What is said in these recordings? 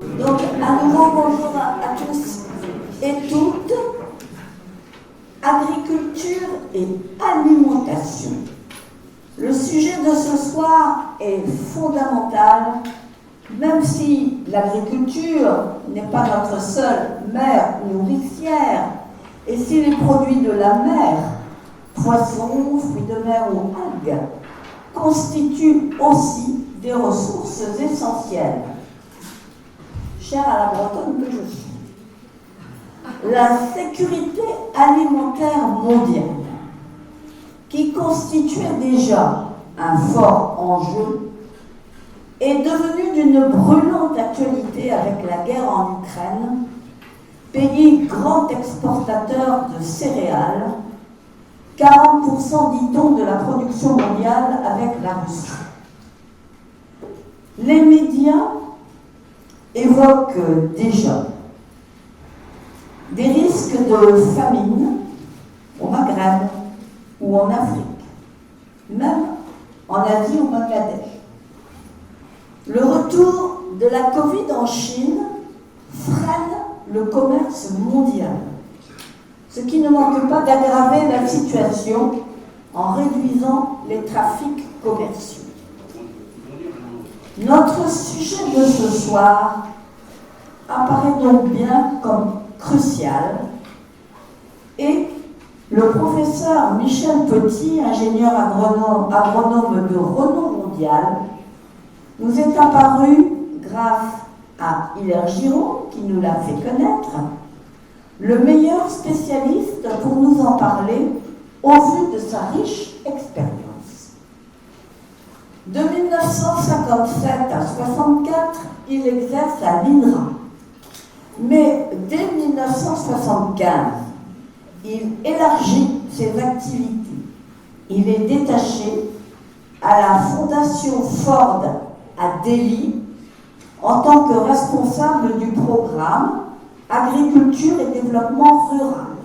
Donc, à nouveau, bonjour à tous et toutes. Agriculture et alimentation. Le sujet de ce soir est fondamental, même si l'agriculture n'est pas notre seule mère nourricière, et si les produits de la mer, poissons, fruits de mer ou algues, constituent aussi des ressources essentielles. Chère à la Bretonne que je suis. La sécurité alimentaire mondiale, qui constituait déjà un fort enjeu, est devenue d'une brûlante actualité avec la guerre en Ukraine, pays grand exportateur de céréales, 40% dit-on de la production mondiale avec la Russie. Les médias évoquent déjà des risques de famine au Maghreb ou en Afrique, même en Asie ou au Bangladesh. Le retour de la Covid en Chine freine le commerce mondial, ce qui ne manque pas d'aggraver la situation en réduisant les trafics commerciaux. Notre sujet de ce soir apparaît donc bien comme crucial et le professeur Michel Petit, ingénieur agronome de renom mondial, nous est apparu grâce à Hilaire Giraud, qui nous l'a fait connaître, le meilleur spécialiste pour nous en parler au vu de sa riche expérience. De 1957 à 1964, il exerce à l'INRA. Mais dès 1975, il élargit ses activités. Il est détaché à la Fondation Ford à Delhi en tant que responsable du programme Agriculture et Développement Rural.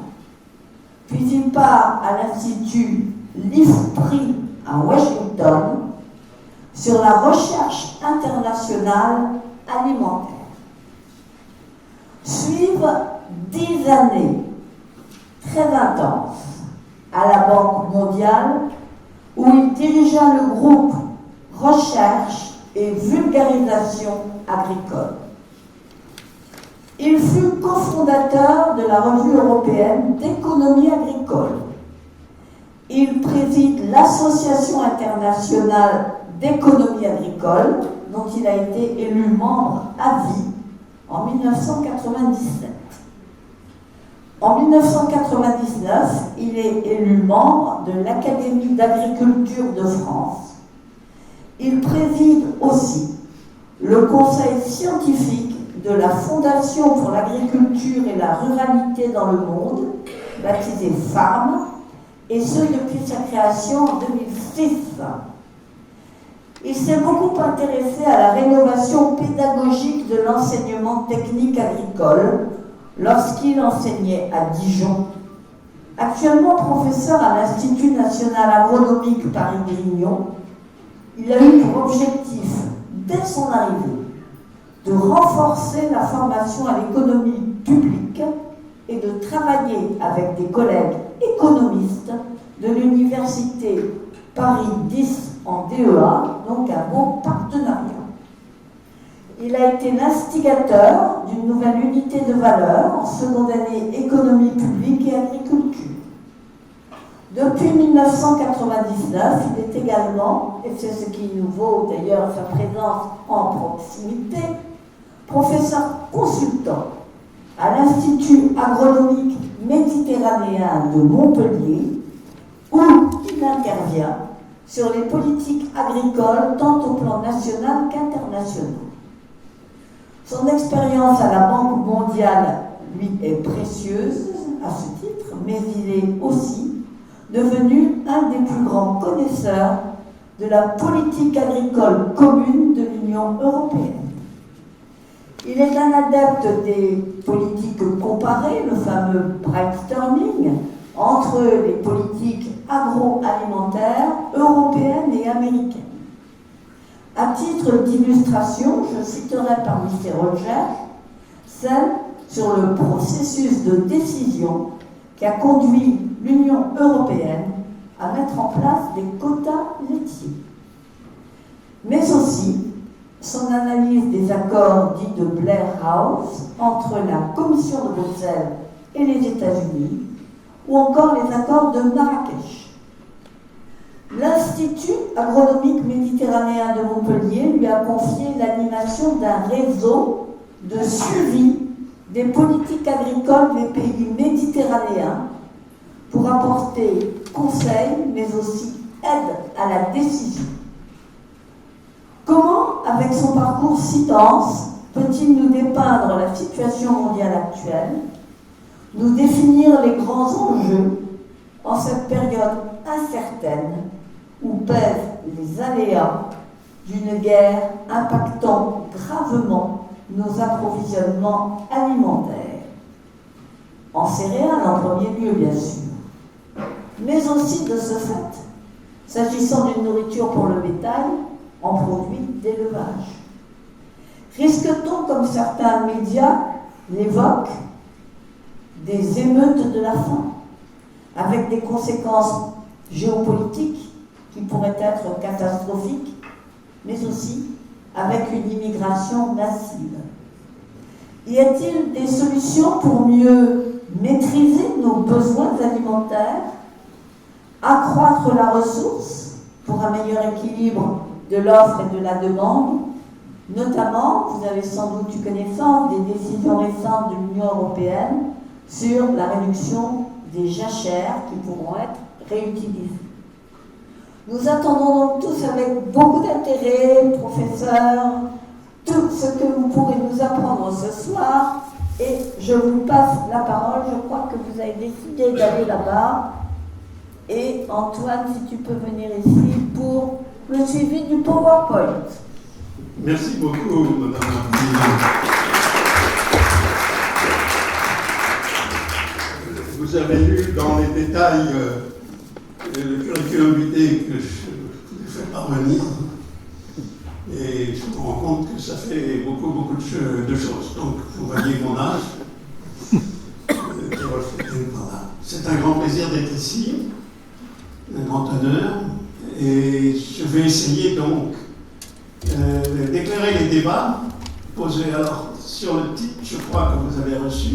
Puis il part à l'Institut l'IFPRI à Washington sur la recherche internationale alimentaire. Suivent 10 années très intenses à la Banque mondiale où il dirigea le groupe Recherche et Vulgarisation agricole. Il fut cofondateur de la Revue européenne d'économie agricole. Il préside l'Association internationale d'économie agricole, dont il a été élu membre à vie en 1997. En 1999, il est élu membre de l'Académie d'agriculture de France. Il préside aussi le conseil scientifique de la Fondation pour l'agriculture et la ruralité dans le monde, baptisée FARM, et ce depuis sa création en 2006. Il s'est beaucoup intéressé à la rénovation pédagogique de l'enseignement technique agricole lorsqu'il enseignait à Dijon. Actuellement professeur à l'Institut national agronomique Paris-Grignon, il a eu pour objectif, dès son arrivée, de renforcer la formation à l'économie publique et de travailler avec des collègues économistes de l'université Paris 10 en DEA, donc un beau partenariat. Il a été l'instigateur d'une nouvelle unité de valeur en seconde année économie publique et agriculture. Depuis 1999, il est également, et c'est ce qui nous vaut d'ailleurs sa présence en proximité, professeur consultant à l'Institut agronomique méditerranéen de Montpellier, où il intervient sur les politiques agricoles tant au plan national qu'international. Son expérience à la Banque mondiale lui est précieuse à ce titre, mais il est aussi devenu un des plus grands connaisseurs de la politique agricole commune de l'Union européenne. Il est un adepte des politiques comparées, le fameux brainstorming, entre les politiques agroalimentaires européennes et américaines. À À titre d'illustration, je citerai parmi ces recherches celle sur le processus de décision qui a conduit l'Union européenne à mettre en place des quotas laitiers, mais aussi son analyse des accords dits de Blair House entre la Commission de Bruxelles et les États-Unis, ou encore les accords de Marrakech. L'Institut agronomique méditerranéen de Montpellier lui a confié l'animation d'un réseau de suivi des politiques agricoles des pays méditerranéens pour apporter conseils, mais aussi aide à la décision. Comment, avec son parcours si dense, peut-il nous dépeindre la situation mondiale actuelle, nous définir les grands enjeux en cette période incertaine où pèsent les aléas d'une guerre impactant gravement nos approvisionnements alimentaires, en céréales en premier lieu bien sûr, mais aussi de ce fait, s'agissant d'une nourriture pour le bétail, en produits d'élevage. Risque-t-on, comme certains médias l'évoquent, des émeutes de la faim, avec des conséquences géopolitiques qui pourraient être catastrophiques, mais aussi avec une immigration massive? Y a-t-il des solutions pour mieux maîtriser nos besoins alimentaires, accroître la ressource pour un meilleur équilibre de l'offre et de la demande, notamment, vous avez sans doute eu connaissance des décisions récentes de l'Union européenne sur la réduction des jachères qui pourront être réutilisées. Nous attendons donc tous avec beaucoup d'intérêt, professeurs, tout ce que vous pourrez nous apprendre ce soir, et je vous passe la parole. Je crois que vous avez décidé d'aller là-bas, et Antoine, si tu peux venir ici pour le suivi du PowerPoint. Merci beaucoup, Madame la Présidente. Vous avez lu dans les détails le curriculum vitae que je vous ai fait parvenir, et je me rends compte que ça fait beaucoup de choses. Donc, vous voyez mon âge. Voilà. C'est un grand plaisir d'être ici, un grand honneur. Et je vais essayer donc d'éclairer les débats posés. Alors, sur le titre, je crois que vous avez reçu,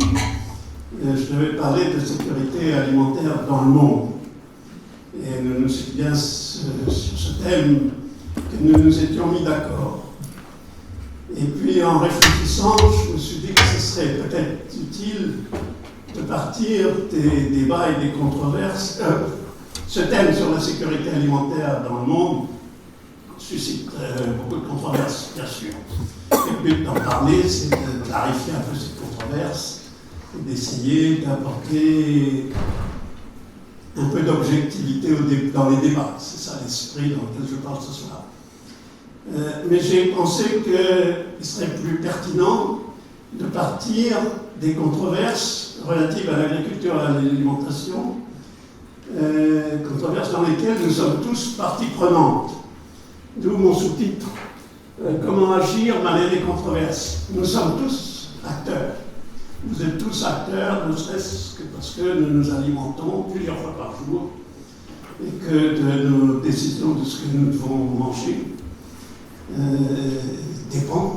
je devais parler de sécurité alimentaire dans le monde. Et c'est bien sur ce thème que nous nous étions mis d'accord. Et puis, en réfléchissant, je me suis dit que ce serait peut-être utile de partir des débats et des controverses. Ce thème sur la sécurité alimentaire dans le monde suscite beaucoup de controverses, bien sûr. Le but d'en parler, c'est de clarifier un peu cette controverse et d'essayer d'apporter un peu d'objectivité dans les débats. C'est ça l'esprit dans lequel je parle ce soir. Mais j'ai pensé qu'il serait plus pertinent de partir des controverses relatives à l'agriculture et à l'alimentation, controverses dans lesquelles nous sommes tous partie prenante. D'où mon sous-titre, comment agir malgré les controverses. Nous sommes tous acteurs. Vous êtes tous acteurs, ne serait-ce que parce que nous nous alimentons plusieurs fois par jour et que de nos décisions, de ce que nous devons manger, dépend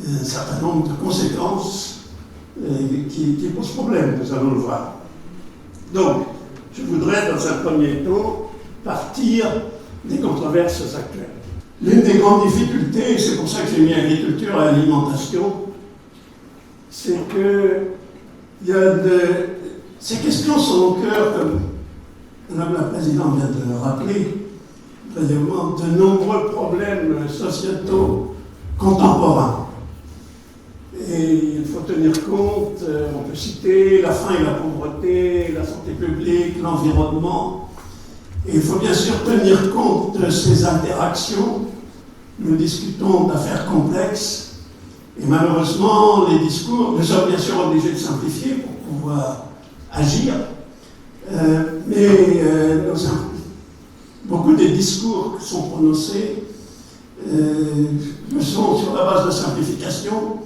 un certain nombre de conséquences qui posent problème, nous allons le voir. Donc, je voudrais dans un premier temps partir des controverses actuelles. L'une des grandes difficultés, et c'est pour ça que j'ai mis agriculture et alimentation, c'est que ces questions sont au cœur, comme Madame la Présidente vient de le rappeler, brièvement, de nombreux problèmes sociétaux contemporains. Et il faut tenir compte, on peut citer la faim et la pauvreté, la santé publique, l'environnement. Et il faut bien sûr tenir compte de ces interactions. Nous discutons d'affaires complexes. Et malheureusement, les discours, nous sommes bien sûr obligés de simplifier pour pouvoir agir. Mais beaucoup des discours qui sont prononcés sont sur la base de simplification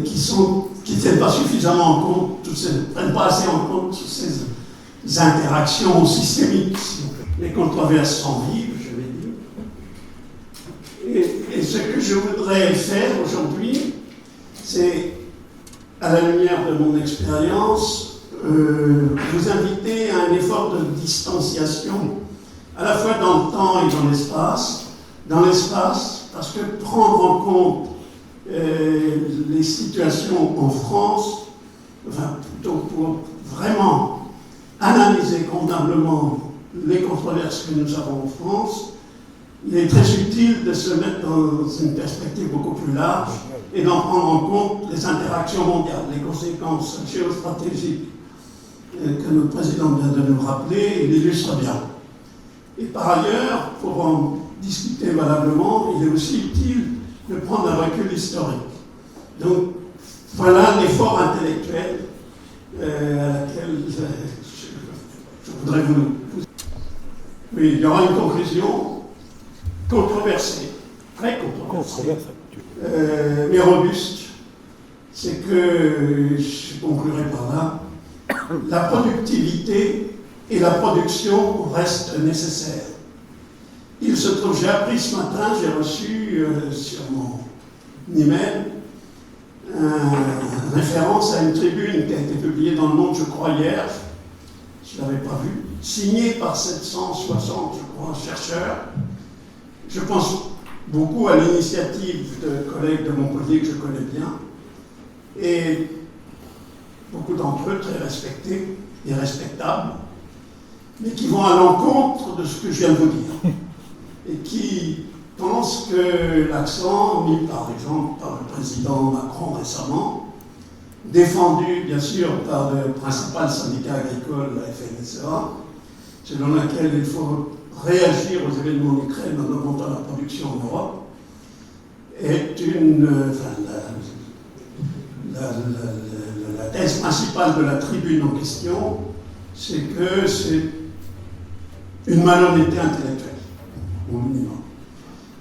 qui ne tiennent pas suffisamment en compte, ne prennent pas assez en compte toutes ces interactions systémiques. Les controverses sont vives, je vais dire. Et ce que je voudrais faire aujourd'hui, c'est, à la lumière de mon expérience, vous inviter à un effort de distanciation, à la fois dans le temps et dans l'espace. Dans l'espace, parce que prendre en compte les situations en France, enfin plutôt pour vraiment analyser convenablement les controverses que nous avons en France, il est très utile de se mettre dans une perspective beaucoup plus large et d'en prendre en compte les interactions mondiales, les conséquences géostratégiques que notre président vient de nous rappeler, il illustre bien. Et par ailleurs, pour en discuter valablement, il est aussi utile de prendre un recul historique. Donc, voilà l'effort intellectuel à laquelle je voudrais vous... Oui, il y aura une conclusion controversée, très controversée, mais robuste. C'est que, je conclurai par là, la productivité et la production restent nécessaires. Il se trouve, j'ai appris ce matin, j'ai reçu sur mon email une référence à une tribune qui a été publiée dans Le Monde, je crois, hier, je ne l'avais pas vue, signée par 760, je crois, chercheurs. Je pense beaucoup à l'initiative de collègues de Montpellier que je connais bien, et beaucoup d'entre eux très respectés et respectables, mais qui vont à l'encontre de ce que je viens de vous dire. Et qui pensent que l'accent mis par exemple par le président Macron récemment, défendu bien sûr par le principal syndicat agricole, la FNSEA, selon laquelle il faut réagir aux événements en Ukraine en augmentant la production en Europe, est la thèse principale de la tribune en question, c'est que c'est une malhonnêteté intellectuelle. Au minimum.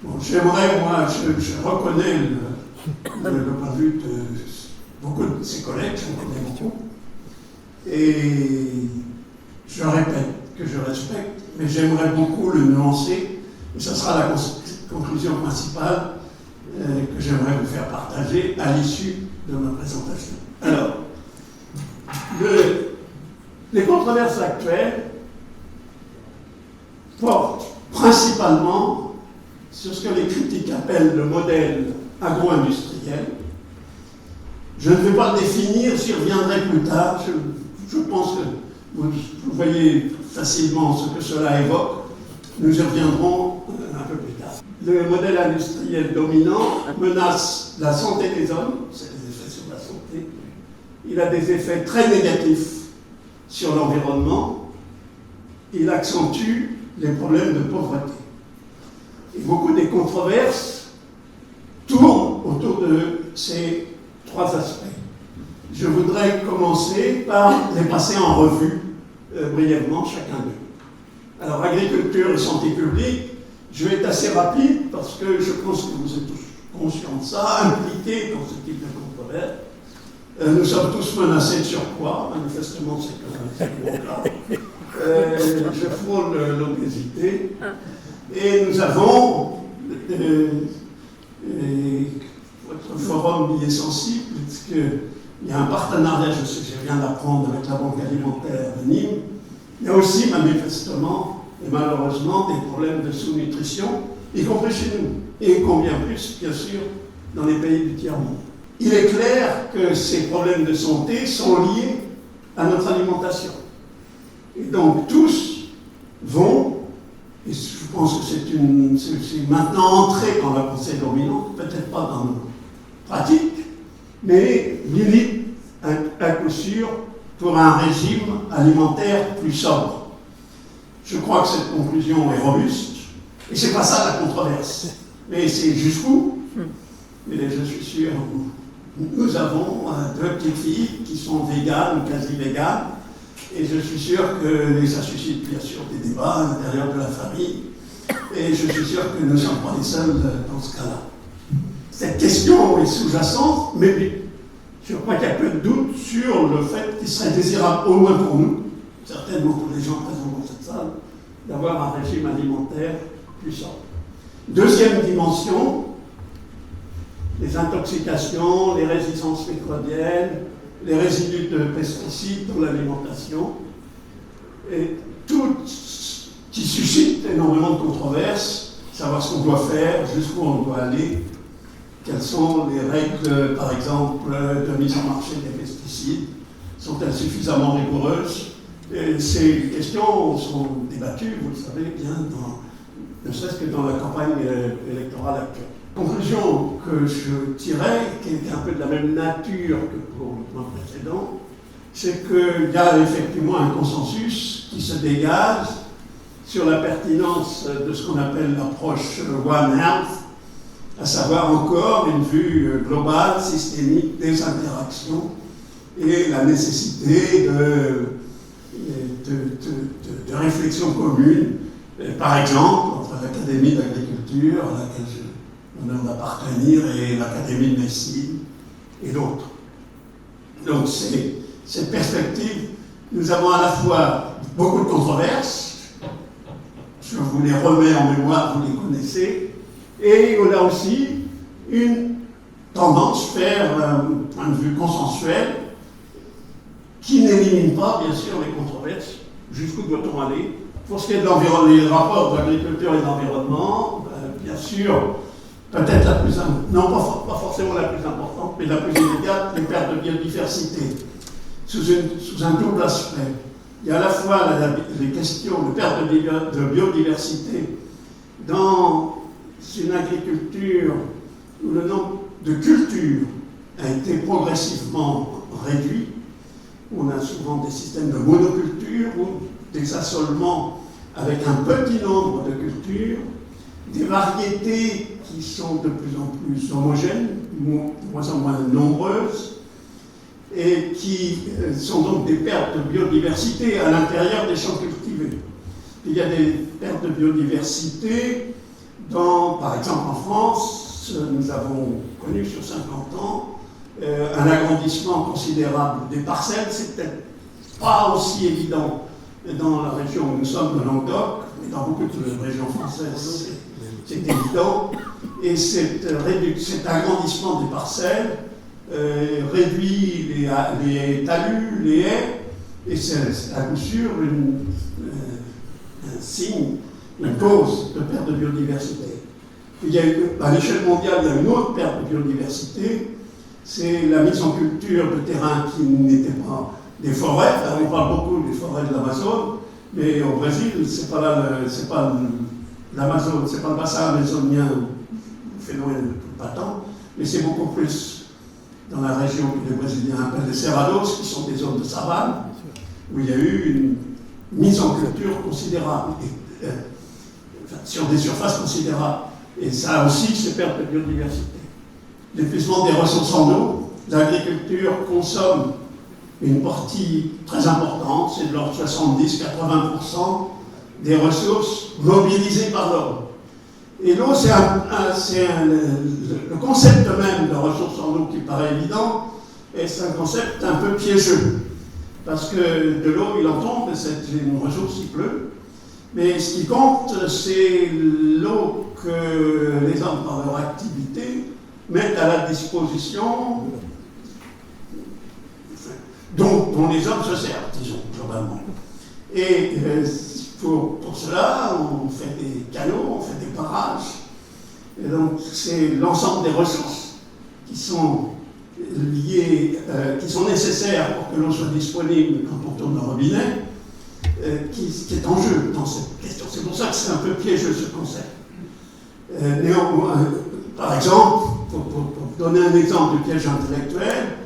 Bon, j'aimerais, moi, je reconnais le point de vue de beaucoup de ses collègues, j'en connais beaucoup, et je répète que je respecte, mais j'aimerais beaucoup le nuancer, et ça sera la conclusion principale que j'aimerais vous faire partager à l'issue de ma présentation. Alors, les controverses actuelles portent principalement sur ce que les critiques appellent le modèle agro-industriel. Je ne vais pas le définir, j'y reviendrai plus tard. Je pense que vous voyez facilement ce que cela évoque. Nous y reviendrons un peu plus tard. Le modèle industriel dominant menace la santé des hommes, c'est des effets sur la santé. Il a des effets très négatifs sur l'environnement. Il accentue les problèmes de pauvreté. Et beaucoup des controverses tournent autour de ces trois aspects. Je voudrais commencer par les passer en revue brièvement chacun d'eux. Alors, agriculture et santé publique, je vais être assez rapide parce que je pense que vous êtes tous conscients de ça, impliqués dans ce type de controverse. Nous sommes tous menacés de surpoids, manifestement c'est quand même grave. Je frôle l'obésité. Et nous avons votre forum y est sensible, puisqu'il y a un partenariat, je viens d'apprendre, avec la Banque alimentaire de Nîmes. Il y a aussi manifestement et malheureusement des problèmes de sous-nutrition, y compris chez nous, et combien plus, bien sûr, dans les pays du tiers-monde. Il est clair que ces problèmes de santé sont liés à notre alimentation. Et donc tous vont, et je pense que c'est maintenant entré dans la pensée dominante, peut-être pas dans nos pratiques, mais milite à coup sûr pour un régime alimentaire plus sobre. Je crois que cette conclusion est robuste, et c'est pas ça la controverse, mais c'est jusqu'où. Et je suis sûr, nous avons deux petites filles qui sont véganes, quasi véganes, Et je suis sûr que ça suscite bien sûr des débats à l'intérieur de la famille. Et je suis sûr que nous ne sommes pas les seuls dans ce cas-là. Cette question est sous-jacente, mais je crois qu'il y a peu de doute sur le fait qu'il serait désirable, au moins pour nous, certainement pour les gens présents dans cette salle, d'avoir un régime alimentaire puissant. Deuxième dimension, les intoxications, les résistances microbiennes, les résidus de pesticides dans l'alimentation, et tout qui suscite énormément de controverses, savoir ce qu'on doit faire, jusqu'où on doit aller, quelles sont les règles, par exemple, de mise en marché des pesticides, sont-elles suffisamment rigoureuses? Et ces questions sont débattues, vous le savez bien, ne serait-ce que dans la campagne électorale actuelle. Conclusion que je tirais, qui est un peu de la même nature que pour le point précédent, c'est qu'il y a effectivement un consensus qui se dégage sur la pertinence de ce qu'on appelle l'approche One Health, à savoir encore une vue globale, systémique des interactions et la nécessité de réflexion commune, par exemple, entre l'Académie d'agriculture, à laquelle j'ai l'honneur d'appartenir, et l'Académie de médecine, et d'autres. Donc, cette perspective, nous avons à la fois beaucoup de controverses, je vous les remets en mémoire, vous les connaissez, et on a aussi une tendance vers un point de vue consensuel qui n'élimine pas, bien sûr, les controverses. Jusqu'où doit-on aller? Pour ce qui est de l'environnement, les rapports de l'agriculture et de l'environnement, bien sûr, peut-être la plus importante, non pas forcément la plus importante, mais la plus immédiate, les pertes de biodiversité, sous un double aspect. Il y a à la fois les questions de perte de biodiversité dans une agriculture où le nombre de cultures a été progressivement réduit. On a souvent des systèmes de monoculture ou des assolements avec un petit nombre de cultures, des variétés qui sont de plus en plus homogènes, de moins en moins nombreuses, et qui sont donc des pertes de biodiversité à l'intérieur des champs cultivés. Il y a des pertes de biodiversité par exemple en France, nous avons connu sur 50 ans un agrandissement considérable des parcelles. C'est peut-être pas aussi évident dans la région où nous sommes, de Languedoc, mais dans beaucoup de régions françaises, c'est évident. Et cet agrandissement des parcelles réduit les talus, les haies, et c'est à coup sûr un signe, une cause de perte de biodiversité. À l'échelle mondiale, il y a une autre perte de biodiversité, c'est la mise en culture de terrains qui n'étaient pas des forêts. Là, on parle beaucoup des forêts de l'Amazone, mais au Brésil, c'est pas l'Amazone, c'est pas le bassin amazonien, phénomène patent, mais c'est beaucoup plus dans la région que les Brésiliens appellent les cerrados, qui sont des zones de savane, où il y a eu une mise en culture considérable, sur des surfaces considérables. Et ça a aussi ses pertes de biodiversité. L'épuisement des ressources en eau, l'agriculture consomme une partie très importante, c'est de l'ordre 70-80% des ressources mobilisées par l'homme. Et l'eau, c'est le concept même de ressources en eau qui paraît évident, et c'est un concept un peu piégeux. Parce que de l'eau, il en tombe, c'est une ressource qui pleut. Mais ce qui compte, c'est l'eau que les hommes, par leur activité, mettent à la disposition, dont les hommes se servent, disons, globalement. Et pour cela, on fait des canaux, on fait des barrages. Et donc, c'est l'ensemble des ressources qui sont liées, qui sont nécessaires pour que l'eau soit disponible quand on tourne le robinet, qui est en jeu dans cette question. C'est pour ça que c'est un peu piégeux, ce concept. Néanmoins, par exemple, pour donner un exemple de piège intellectuel,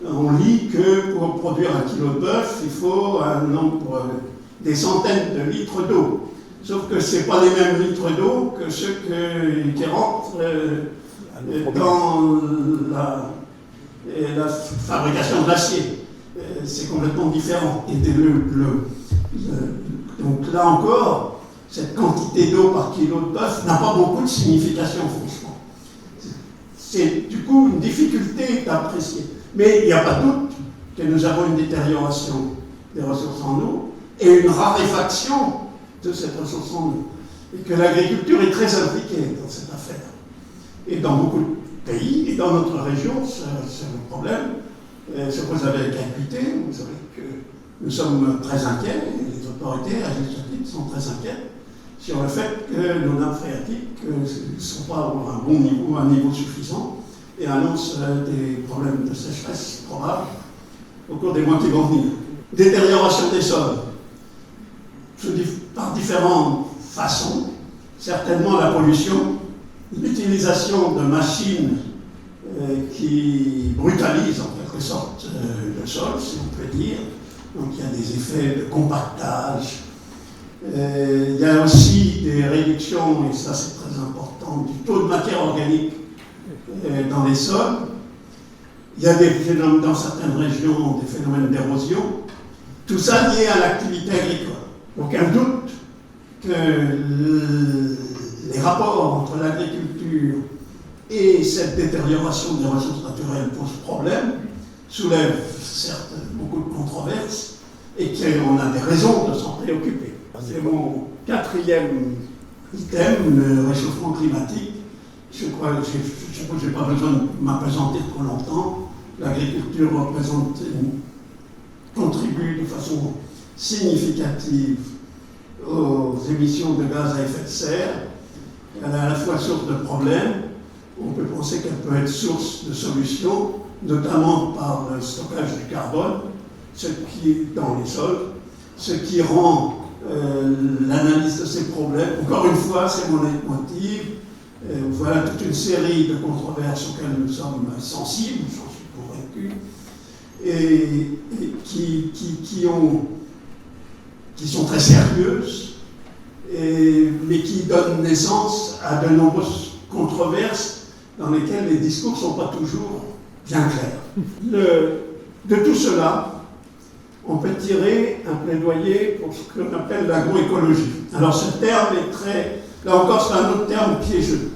on lit que pour produire 1 kilo de bœuf, il faut un nombre, des centaines de litres d'eau. Sauf que ce n'est pas les mêmes litres d'eau que ceux qui rentrent dans la fabrication de l'acier. c'est complètement différent. Et donc là encore, cette quantité d'eau par kilo de bœuf n'a pas beaucoup de signification, franchement. C'est du coup une difficulté d'apprécier. Mais il n'y a pas de doute que nous avons une détérioration des ressources en eau et une raréfaction de cette ressource en eau. Et que l'agriculture est très impliquée dans cette affaire. Et dans beaucoup de pays, et dans notre région, c'est le problème. Se pose avec acuité. Vous savez que nous sommes très inquiets, et les autorités, à juste titre, sont très inquiètes sur le fait que nos nappes phréatiques ne sont pas à un bon niveau, un niveau suffisant, et annoncent des problèmes de sécheresse probables au cours des mois qui vont venir. Détérioration des sols, par différentes façons, certainement la pollution, l'utilisation de machines qui brutalisent en quelque sorte le sol, si on peut dire. Donc il y a des effets de compactage. Il y a aussi des réductions, et ça c'est très important, du taux de matière organique dans les sols. Il y a des phénomènes, dans certaines régions, des phénomènes d'érosion. Tout ça lié à l'activité agricole. Aucun doute que les rapports entre l'agriculture et cette détérioration des ressources naturelles posent problème, soulèvent certes beaucoup de controverses, et qu'on a des raisons de s'en préoccuper. C'est mon quatrième item, le réchauffement climatique. Je crois que je n'ai pas besoin de m'apesantir trop longtemps. L'agriculture contribue de façon significative aux émissions de gaz à effet de serre. Elle est à la fois source de problèmes. On peut penser qu'elle peut être source de solutions, notamment par le stockage du carbone, ce qui est dans les sols, ce qui rend l'analyse de ces problèmes, encore une fois, c'est mon leitmotiv. Voilà toute une série de controverses auxquelles nous sommes sensibles, j'en suis convaincu, et qui sont très sérieuses, mais qui donnent naissance à de nombreuses controverses dans lesquelles les discours ne sont pas toujours bien clairs. De tout cela, on peut tirer un plaidoyer pour ce qu'on appelle l'agroécologie. Alors ce terme est très... Là encore, c'est un autre terme piégeux.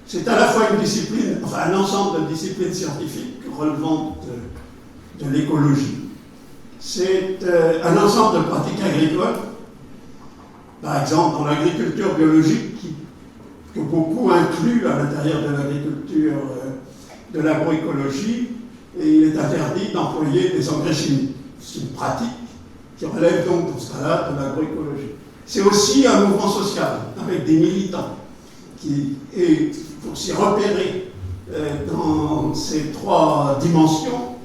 C'est à la fois une discipline, enfin un ensemble de disciplines scientifiques relevant de l'écologie. C'est un ensemble de pratiques agricoles, par exemple dans l'agriculture biologique, que beaucoup incluent à l'intérieur de l'agriculture de l'agroécologie, et il est interdit d'employer des engrais chimiques. C'est une pratique qui relève donc dans ce cas-là de l'agroécologie. C'est aussi un mouvement social avec des militants et pour s'y repérer dans ces trois dimensions,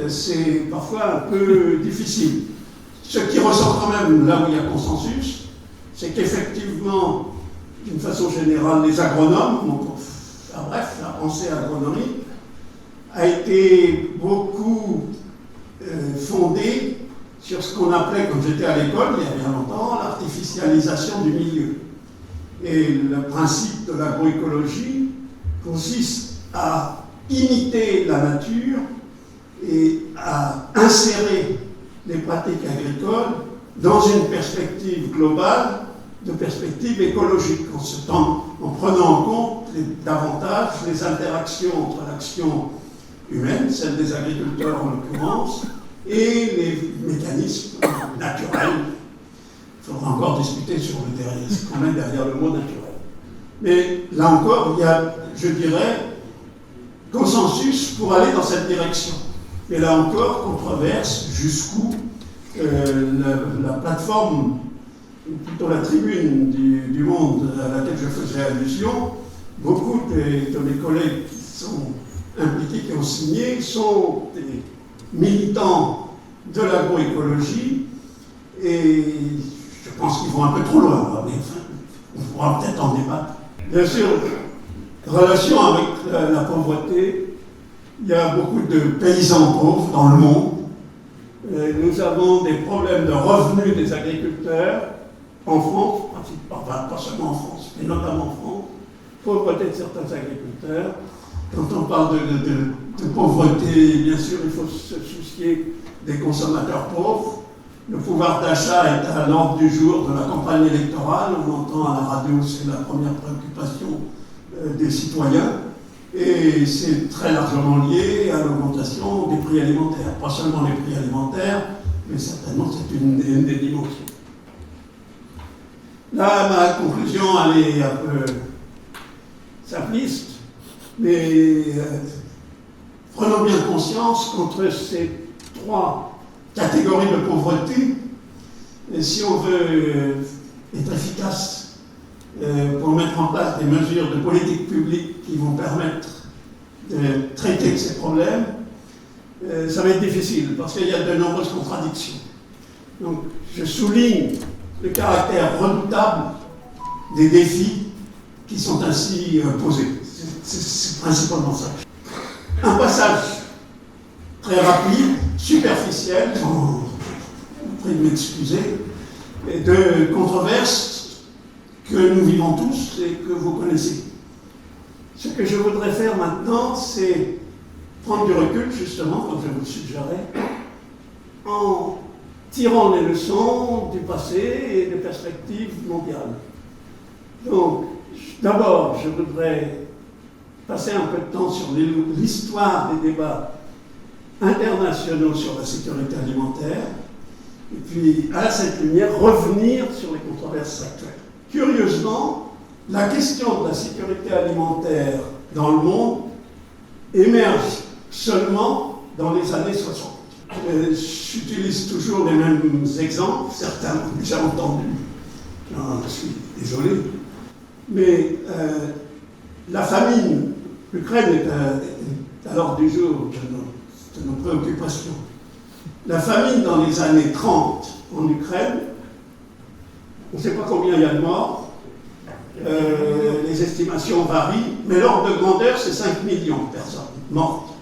c'est parfois un peu difficile. Ce qui ressort quand même là où il y a consensus, c'est qu'effectivement, d'une façon générale, les agronomes, bref, la pensée agronomique, a été beaucoup fondée sur ce qu'on appelait, comme j'étais à l'école il y a bien longtemps, l'artificialisation du milieu. Et le principe de l'agroécologie consiste à imiter la nature et à insérer les pratiques agricoles dans une perspective globale, de perspective écologique, en prenant en compte davantage les interactions entre l'action humaine, celle des agriculteurs en l'occurrence, et les mécanismes naturels. Il faudra encore discuter sur ce qu'on met derrière le mot naturel. Mais là encore, il y a, je dirais, consensus pour aller dans cette direction. Mais là encore, controverse jusqu'où la plateforme, ou plutôt la tribune du Monde à laquelle je faisais allusion, beaucoup de mes collègues qui sont impliqués, qui ont signé, sont des militants de l'agroécologie, et je pense qu'ils vont un peu trop loin, mais enfin, on pourra peut-être en débattre. Bien sûr, relation avec la pauvreté, il y a beaucoup de paysans pauvres dans le monde. Nous avons des problèmes de revenus des agriculteurs en France, pas seulement en France, mais notamment en France, pauvreté de certains agriculteurs. Quand on parle de pauvreté, bien sûr, il faut se soucier des consommateurs pauvres. Le pouvoir d'achat est à l'ordre du jour de la campagne électorale. On entend à la radio, c'est la première préoccupation des citoyens. Et c'est très largement lié à l'augmentation des prix alimentaires. Pas seulement les prix alimentaires, mais certainement c'est une des dimensions. Là, ma conclusion, elle est un peu simpliste, mais prenons bien conscience qu'entre ces trois catégories de pauvreté, et si on veut être efficace pour mettre en place des mesures de politique publique qui vont permettre de traiter ces problèmes, ça va être difficile parce qu'il y a de nombreuses contradictions. Donc, je souligne le caractère redoutable des défis qui sont ainsi posés. C'est principalement ça. Un passage très rapide, superficiel, je vous prie de m'excuser, de controverses que nous vivons tous et que vous connaissez. Ce que je voudrais faire maintenant, c'est prendre du recul, justement, comme je vous le suggérais, en tirant les leçons du passé et des perspectives mondiales. Donc, d'abord, je voudrais passer un peu de temps sur l'histoire des débats internationaux sur la sécurité alimentaire, et puis, à cette lumière, revenir sur les controverses actuelles. Curieusement, la question de la sécurité alimentaire dans le monde émerge seulement dans les années 60. J'utilise toujours les mêmes exemples, certains ont déjà entendu, je suis désolé, mais la famine, l'Ukraine est à l'ordre du jour de nos préoccupations. La famine dans les années 30 en Ukraine, on ne sait pas combien il y a de morts, les estimations varient, mais l'ordre de grandeur, c'est 5 millions de personnes mortes.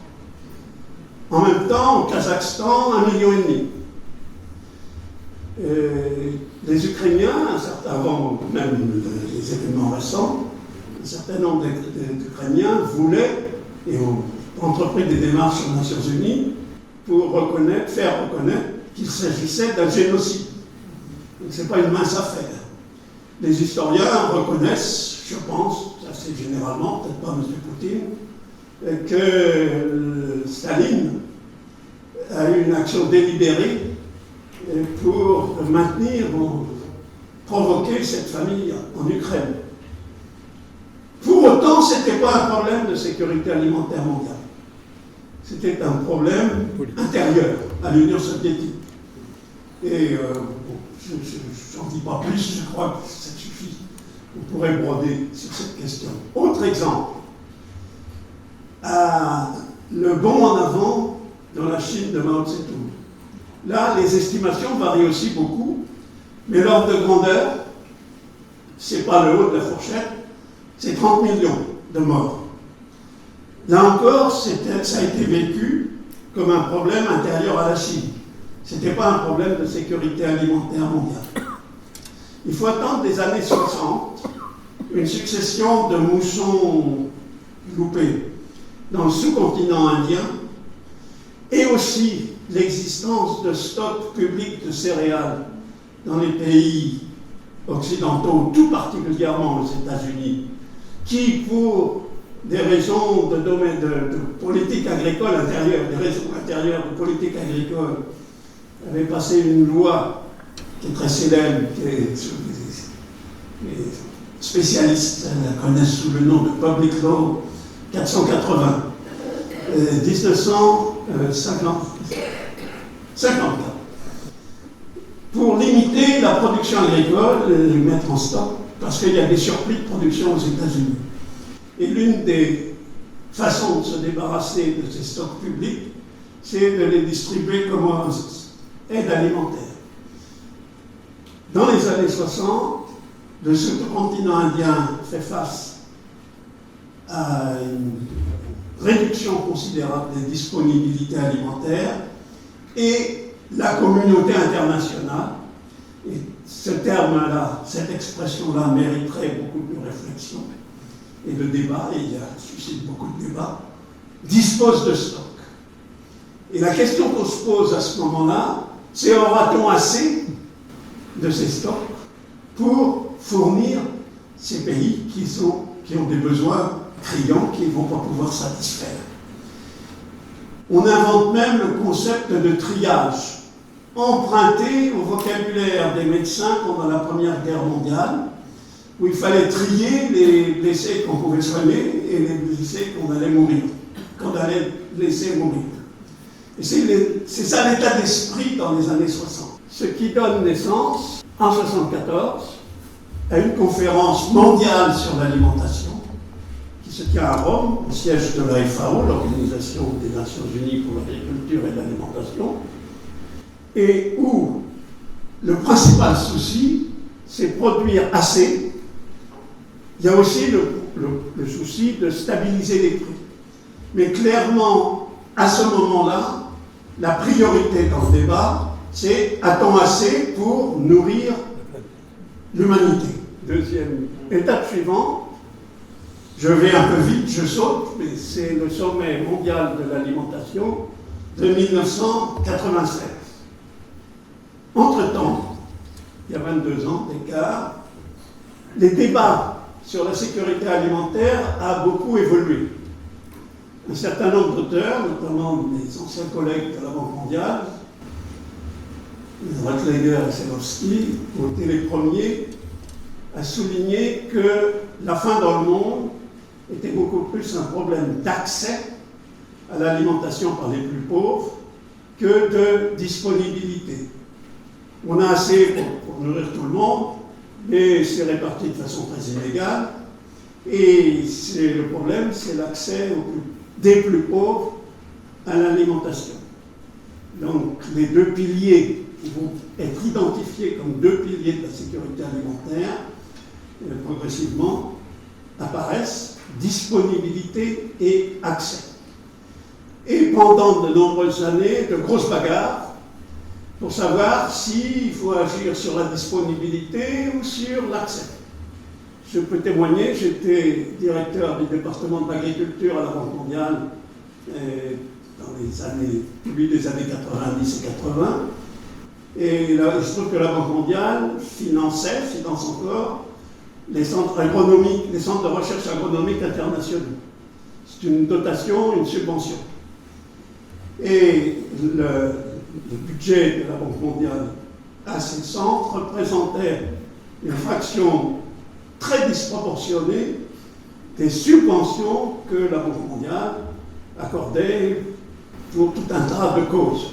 En même temps, au Kazakhstan, 1,5 million. Les Ukrainiens, avant même les événements récents, un certain nombre d'Ukrainiens voulaient et ont entrepris des démarches aux Nations Unies pour faire reconnaître qu'il s'agissait d'un génocide. Donc ce n'est pas une mince affaire. Les historiens reconnaissent, je pense, assez généralement, peut-être pas M. Poutine, que Staline a eu une action délibérée pour maintenir ou provoquer cette famille en Ukraine. Pour autant, ce n'était pas un problème de sécurité alimentaire mondiale. C'était un problème intérieur à l'Union soviétique. Et je n'en dis pas plus, je crois que ça suffit. On pourrait broder sur cette question. Autre exemple. Le bond en avant dans la Chine de Mao Tse-tung. Là, les estimations varient aussi beaucoup, mais l'ordre de grandeur, ce n'est pas le haut de la fourchette, c'est 30 millions de morts. Là encore, ça a été vécu comme un problème intérieur à la Chine. Ce n'était pas un problème de sécurité alimentaire mondiale. Il faut attendre des années 60, une succession de moussons loupés dans le sous-continent indien, et aussi l'existence de stocks publics de céréales dans les pays occidentaux, tout particulièrement aux États-Unis, qui, pour des raisons de politique agricole intérieure, des raisons intérieures de politique agricole, avait passé une loi qui est très célèbre, les spécialistes la connaissent sous le nom de Public Law 480, 1954, pour limiter la production agricole et les mettre en stock, parce qu'il y a des surplus de production aux États-Unis. Et l'une des façons de se débarrasser de ces stocks publics, c'est de les distribuer comme aide alimentaire. Dans les années 60, le sous-continent indien fait face à une réduction considérable des disponibilités alimentaires et la communauté internationale, et ce terme-là, cette expression-là mériterait beaucoup de réflexion et de débat, et il suscite beaucoup de débats. dispose de stock. Et la question qu'on se pose à ce moment-là, c'est aura-t-on assez de ces stocks pour fournir ces pays qui ont des besoins criants qu'ils ne vont pas pouvoir satisfaire. On invente même le concept de triage, emprunté au vocabulaire des médecins pendant la Première Guerre mondiale, où il fallait trier les blessés qu'on pouvait soigner et les blessés qu'on allait laisser mourir. Et c'est ça l'état d'esprit dans les années 60. Ce qui donne naissance, en 1974, à une conférence mondiale sur l'alimentation, qui se tient à Rome, au siège de la FAO, l'Organisation des Nations Unies pour l'agriculture et l'alimentation, et où le principal souci, c'est produire assez. Il y a aussi le souci de stabiliser les prix. Mais clairement, à ce moment-là, la priorité dans le débat, c'est a-t-on assez pour nourrir l'humanité? Deuxième étape suivante, je vais un peu vite, je saute, mais c'est le sommet mondial de l'alimentation de 1996. Entre-temps, il y a 22 ans d'écart, les débats sur la sécurité alimentaire ont beaucoup évolué. Un certain nombre d'auteurs, notamment des anciens collègues de la Banque mondiale, Rottleiger et Selowski, ont été les premiers à souligner que la faim dans le monde était beaucoup plus un problème d'accès à l'alimentation par les plus pauvres que de disponibilité. On a assez pour nourrir tout le monde, mais c'est réparti de façon très inégale. Et le problème, c'est l'accès des plus pauvres à l'alimentation. Donc les deux piliers qui vont être identifiés comme deux piliers de la sécurité alimentaire, progressivement apparaissent, disponibilité et accès. Et pendant de nombreuses années, de grosses bagarres pour savoir s'il faut agir sur la disponibilité ou sur l'accès. Je peux témoigner, j'étais directeur du département de l'agriculture à la Banque mondiale dans début des années 90 et 80. Et là, il se trouve que la Banque mondiale finance encore les centres agronomiques, les centres de recherche agronomique internationaux. C'est une dotation, une subvention. Et le budget de la Banque mondiale à ces centres représentait une fraction très disproportionnée des subventions que la Banque mondiale accordait pour tout un tas de causes.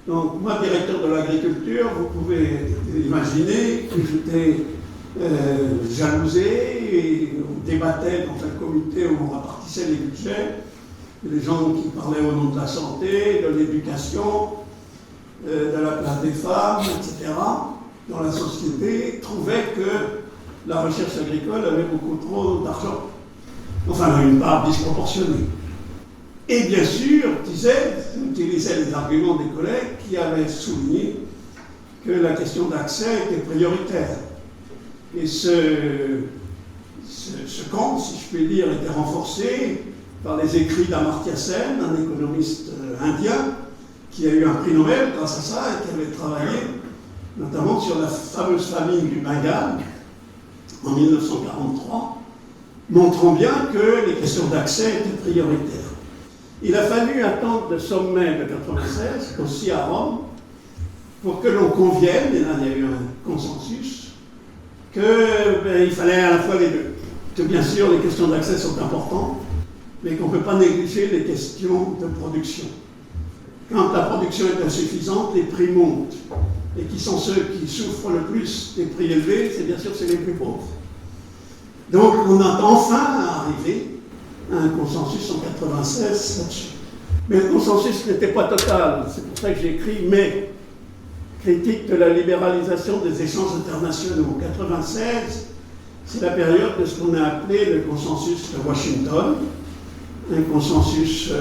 Donc, moi, directeur de l'agriculture, vous pouvez imaginer que j'étais jalousé et on débattait dans un comité où on répartissait les budgets, les gens qui parlaient au nom de la santé, de l'éducation, de la place des femmes, etc., dans la société, trouvaient que la recherche agricole avait beaucoup trop d'argent. Enfin, une part disproportionnée. Et bien sûr, utilisait les arguments des collègues qui avaient souligné que la question d'accès était prioritaire. Et ce camp, si je puis dire, était renforcé par les écrits d'Amartya Sen, un économiste indien, qui a eu un prix Nobel grâce à ça et qui avait travaillé notamment sur la fameuse famine du Bengale en 1943, montrant bien que les questions d'accès étaient prioritaires. Il a fallu attendre le sommet de 1996, aussi à Rome, pour que l'on convienne, et là il y a eu un consensus, qu'il fallait à la fois les deux. Que bien sûr les questions d'accès sont importantes, mais qu'on ne peut pas négliger les questions de production. Quand la production est insuffisante, les prix montent. Et qui sont ceux qui souffrent le plus des prix élevés, c'est bien sûr les plus pauvres. Donc on a enfin arrivé à un consensus en 1996 là-dessus. Mais le consensus n'était pas total, c'est pour ça que j'écris « mais ». Critique de la libéralisation des échanges internationaux. 1996, c'est la période de ce qu'on a appelé le consensus de Washington, un consensus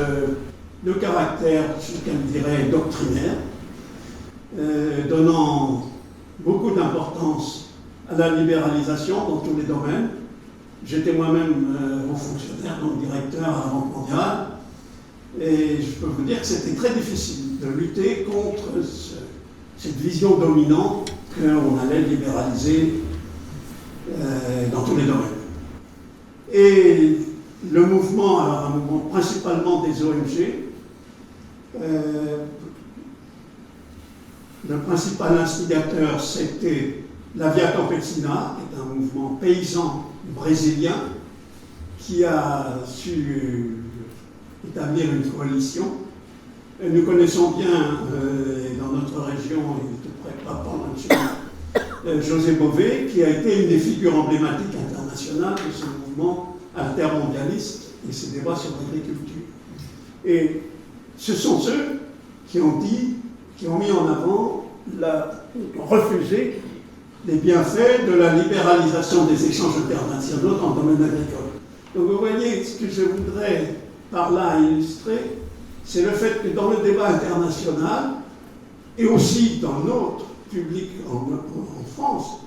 de caractère, ce qu'elle dirait, doctrinaire, donnant beaucoup d'importance à la libéralisation dans tous les domaines. J'étais moi-même haut fonctionnaire, donc directeur à la Banque mondiale, Et je peux vous dire que c'était très difficile de lutter contre cette vision dominante qu'on allait libéraliser dans tous les domaines. Et le mouvement, alors un mouvement principalement des ONG, le principal instigateur, c'était la Via Campesina, qui est un mouvement paysan brésilien qui a su établir une coalition. Et nous connaissons bien, dans notre région, et tout près, pas loin de chez nous, José Bové, qui a été une des figures emblématiques internationales de ce mouvement altermondialiste et ses débats sur l'agriculture. Et ce sont ceux qui ont mis en avant, refusé les bienfaits de la libéralisation des échanges internationaux dans le domaine agricole. Donc vous voyez, ce que je voudrais par là illustrer, c'est le fait que dans le débat international, et aussi dans notre public en France,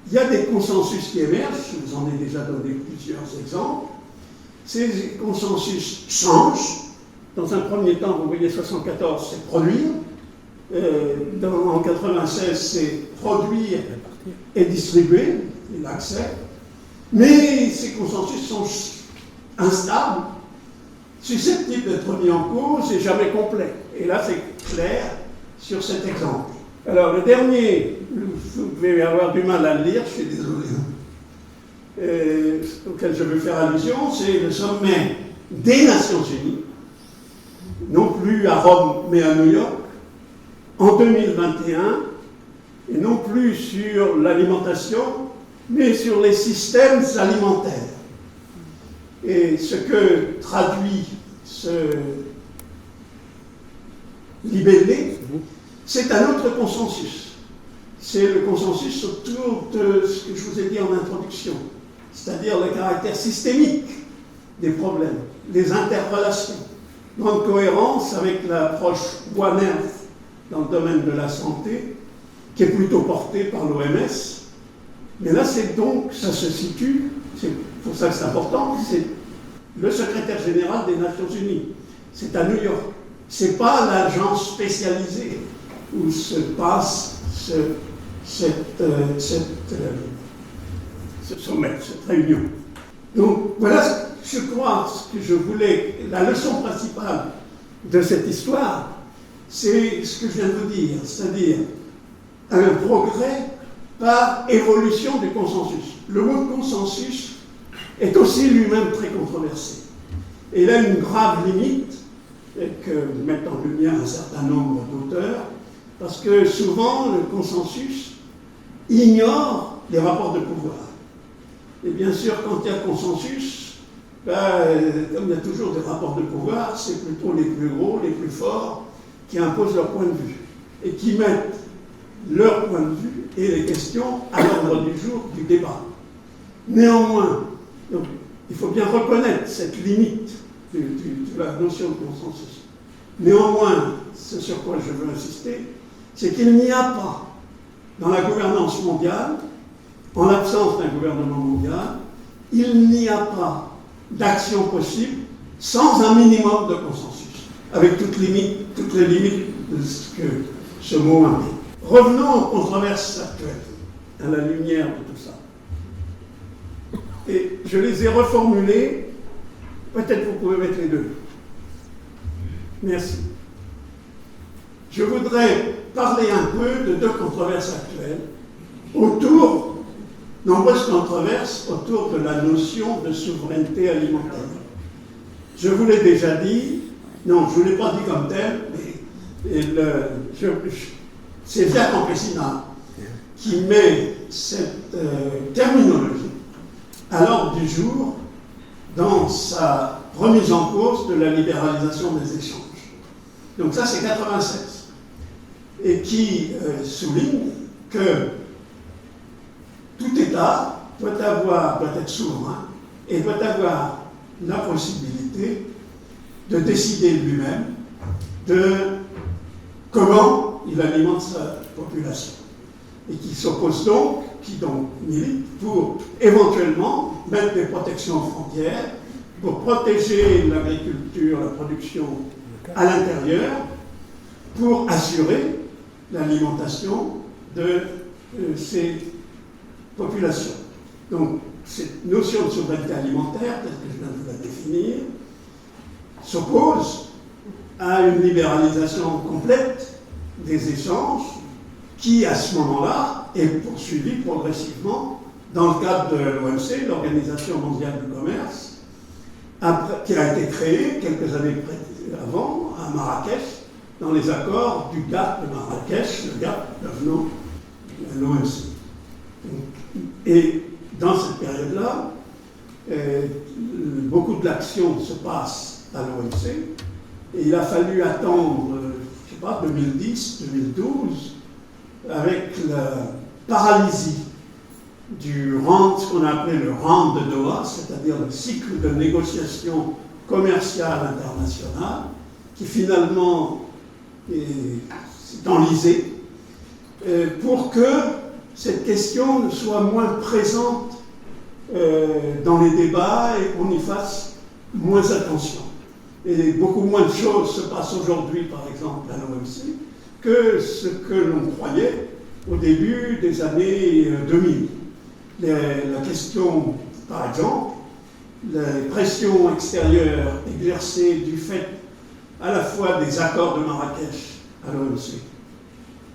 il y a des consensus qui émergent, je vous en ai déjà donné plusieurs exemples. Ces consensus changent. Dans un premier temps, vous voyez, 74, c'est produire. En 96, c'est produire et distribuer, et l'accès. Mais ces consensus sont instables, susceptibles d'être mis en cause et jamais complets. Et là, c'est clair sur cet exemple. Alors, le dernier, vous devez avoir du mal à le lire, je suis désolé, auquel je veux faire allusion, c'est le sommet des Nations Unies, non plus à Rome, mais à New York, en 2021, et non plus sur l'alimentation, mais sur les systèmes alimentaires. Et ce que traduit ce libellé, c'est un autre consensus. C'est le consensus autour de ce que je vous ai dit en introduction, c'est-à-dire le caractère systémique des problèmes, les interrelations, en cohérence avec l'approche One Health dans le domaine de la santé, qui est plutôt portée par l'OMS. Mais là, c'est donc, ça se situe, c'est pour ça que c'est important, c'est le secrétaire général des Nations Unies. C'est à New York. C'est pas l'agence spécialisée où se passe ce sommet, cette réunion. Donc voilà, je crois, ce que je voulais, la leçon principale de cette histoire, c'est ce que je viens de vous dire, c'est-à-dire un progrès par évolution du consensus. Le mot consensus est aussi lui-même très controversé. Et il a une grave limite que mettent en lumière un certain nombre d'auteurs, parce que souvent le consensus ignore les rapports de pouvoir. Et bien sûr, quand il y a consensus, comme il y a toujours des rapports de pouvoir, c'est plutôt les plus gros, les plus forts, qui imposent leur point de vue et qui mettent leur point de vue et les questions à l'ordre du jour du débat. Néanmoins, donc, il faut bien reconnaître cette limite de la notion de consensus. Néanmoins, ce sur quoi je veux insister, c'est qu'il n'y a pas, dans la gouvernance mondiale, en l'absence d'un gouvernement mondial, il n'y a pas d'action possible sans un minimum de consensus, avec toutes les limites de ce que ce mot implique. Revenons aux controverses actuelles, à la lumière de tout ça. Et je les ai reformulées, peut-être vous pouvez mettre les deux. Merci. Je voudrais parler un peu de deux controverses actuelles, nombreuses controverses autour de la notion de souveraineté alimentaire. Je vous l'ai déjà dit, non, je ne vous l'ai pas dit comme tel, mais c'est Via Campesina qui met cette terminologie à l'ordre du jour dans sa remise en cause de la libéralisation des échanges. Donc ça, c'est 96. Et qui souligne que tout État doit être souverain et doit avoir la possibilité de décider lui-même de comment il alimente sa population. Et qui milite pour éventuellement mettre des protections aux frontières pour protéger l'agriculture, la production à l'intérieur, pour assurer l'alimentation de ces populations. Donc, cette notion de souveraineté alimentaire, telle que je viens de la définir, s'oppose à une libéralisation complète des échanges qui, à ce moment-là, est poursuivie progressivement dans le cadre de l'OMC, l'Organisation mondiale du commerce, qui a été créée quelques années avant à Marrakech, dans les accords du GATT de Marrakech, le GATT devenant l'OMC. Et dans cette période-là, beaucoup de l'action se passe à l'OMC, et il a fallu attendre, je ne sais pas, 2010, 2012, avec la paralysie du round, ce qu'on a appelé le round de Doha, c'est-à-dire le cycle de négociation commerciale internationale, qui finalement s'est enlisé, pour que cette question ne soit moins présente dans les débats et qu'on y fasse moins attention. Et beaucoup moins de choses se passent aujourd'hui, par exemple, à l'OMC, que ce que l'on croyait au début des années 2000. La question, par exemple, les pressions extérieures exercées du fait à la fois des accords de Marrakech à l'OMC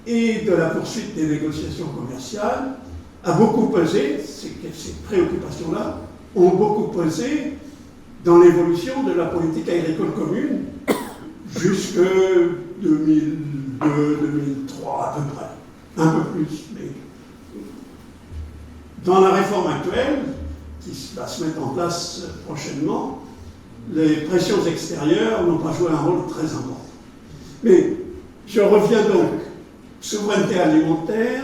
et de la poursuite des négociations commerciales, a beaucoup pesé, ces préoccupations-là ont beaucoup pesé dans l'évolution de la politique agricole commune jusque 2002, 2003 à peu près, un peu plus. Mais dans la réforme actuelle, qui va se mettre en place prochainement, les pressions extérieures n'ont pas joué un rôle très important. Mais je reviens donc, souveraineté alimentaire,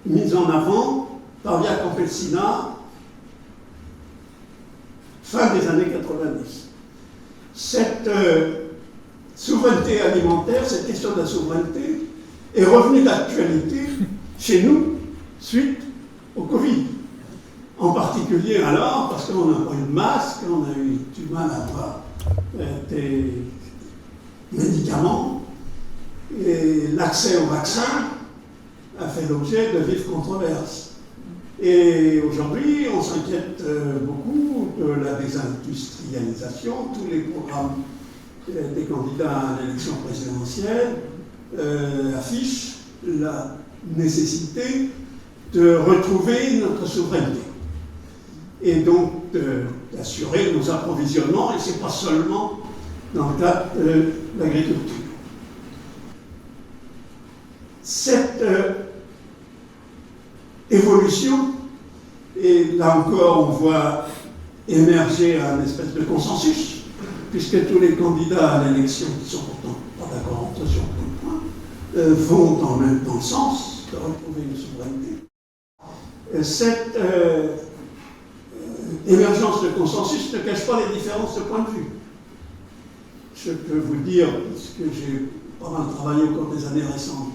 mise en avant par Via Campesina, fin des années 90. Cette souveraineté alimentaire, cette question de la souveraineté, est revenue d'actualité chez nous suite au Covid. En particulier alors, parce qu'on n'a pas eu de masque, on a eu du mal à avoir des médicaments, et l'accès au vaccin a fait l'objet de vives controverses. Et aujourd'hui, on s'inquiète beaucoup de la désindustrialisation. Tous les programmes des candidats à l'élection présidentielle affichent la nécessité de retrouver notre souveraineté et donc d'assurer nos approvisionnements, et ce n'est pas seulement dans le cadre de l'agriculture. Cette évolution, et là encore on voit émerger un espèce de consensus, puisque tous les candidats à l'élection, qui sont pourtant pas d'accord entre eux sur beaucoup de points, vont dans le sens de retrouver une souveraineté. Cette émergence de consensus ne cache pas les différences de point de vue. Je peux vous dire, parce que j'ai pas mal travaillé au cours des années récentes,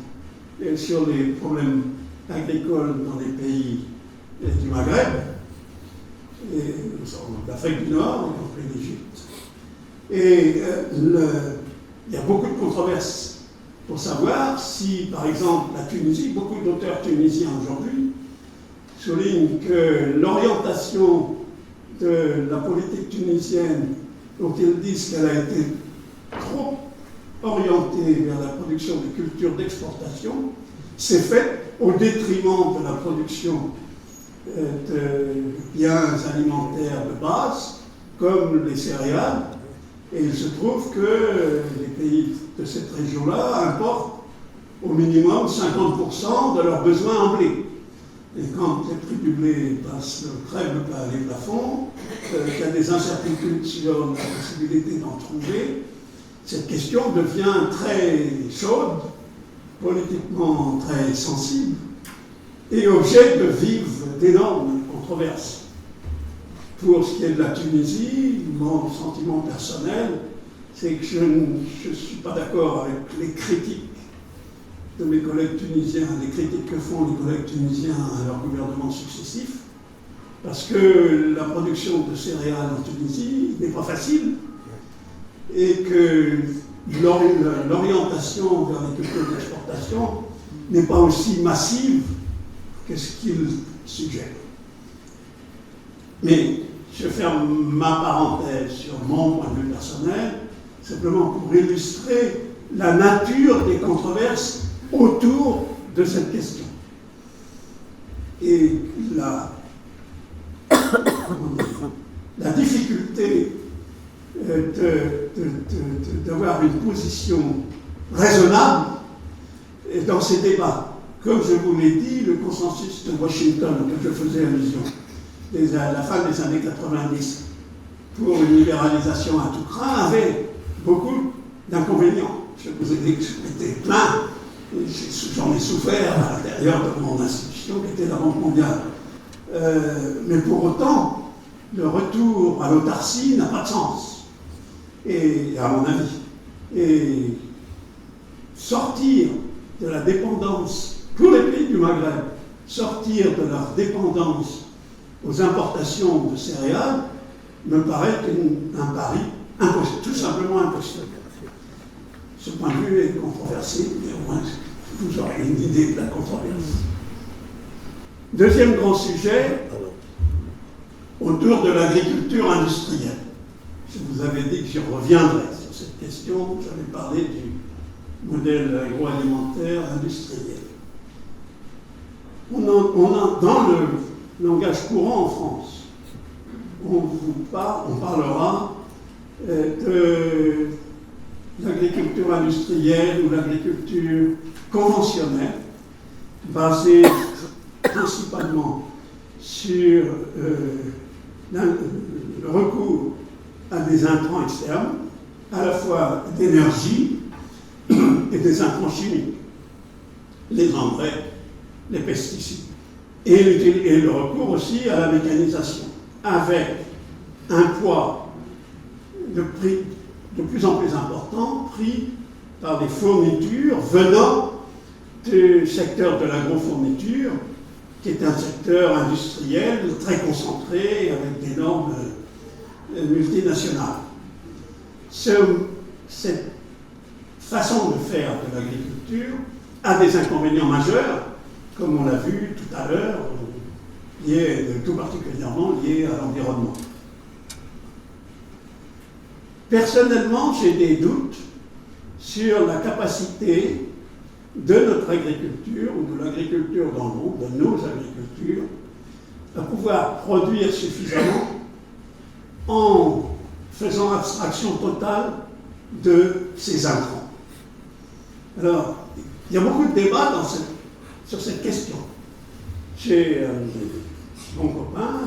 sur les problèmes agricoles dans les pays du Maghreb, et d'Afrique du Nord, y compris l'Égypte. Et il y a beaucoup de controverses pour savoir si, par exemple, la Tunisie, beaucoup d'auteurs tunisiens aujourd'hui, soulignent que l'orientation de la politique tunisienne, dont ils disent qu'elle a été trop orientée vers la production de cultures d'exportation, s'est faite au détriment de la production de biens alimentaires de base, comme les céréales. Et il se trouve que les pays de cette région-là importent au minimum 50% de leurs besoins en blé. Et quand les prix du blé crèvent les plafonds, qu'il y a des incertitudes sur la possibilité d'en trouver, cette question devient très chaude, politiquement très sensible, et objet de d'énormes controverses. Pour ce qui est de la Tunisie, mon sentiment personnel, c'est que je ne suis pas d'accord avec les critiques de mes collègues tunisiens, les critiques que font les collègues tunisiens à leurs gouvernements successifs, parce que la production de céréales en Tunisie n'est pas facile et que l'orientation vers les cultures d'exportation n'est pas aussi massive que ce qu'il suggère. Mais je ferme ma parenthèse sur mon point de vue personnel, simplement pour illustrer la nature des controverses autour de cette question. Et la difficulté d'avoir une position raisonnable dans ces débats. Comme je vous l'ai dit, le consensus de Washington, que je faisais allusion, à la fin des années 90, pour une libéralisation à tout crin, avait beaucoup d'inconvénients. Je vous ai dit que j'étais plein, j'en ai souffert à l'intérieur de mon institution, qui était la Banque mondiale. Mais pour autant, le retour à l'autarcie n'a pas de sens, et, à mon avis. Et sortir de la dépendance, pour les pays du Maghreb, sortir de leur dépendance aux importations de céréales me paraît un pari impossible, tout simplement impossible. Ce point de vue est controversé, mais au moins vous aurez une idée de la controverse. Deuxième grand sujet, autour de l'agriculture industrielle. Je vous avais dit que j'y reviendrai sur cette question. J'avais parlé du modèle agroalimentaire industriel. On a dans le langage courant en France, on parlera de l'agriculture industrielle ou l'agriculture conventionnelle, basée principalement sur le recours à des intrants externes, à la fois d'énergie et des intrants chimiques, les engrais, les pesticides, et le recours aussi à la mécanisation, avec un poids de prix de plus en plus important pris par des fournitures venant du secteur de l'agrofourniture, qui est un secteur industriel très concentré avec des normes multinationales. Cette façon de faire de l'agriculture a des inconvénients majeurs, comme on l'a vu tout à l'heure, tout particulièrement liés à l'environnement. Personnellement, j'ai des doutes sur la capacité de notre agriculture, ou de l'agriculture dans le monde, de nos agricultures, à pouvoir produire suffisamment en faisant abstraction totale de ces intrants. Alors, il y a beaucoup de débats sur cette question. J'ai mon copain,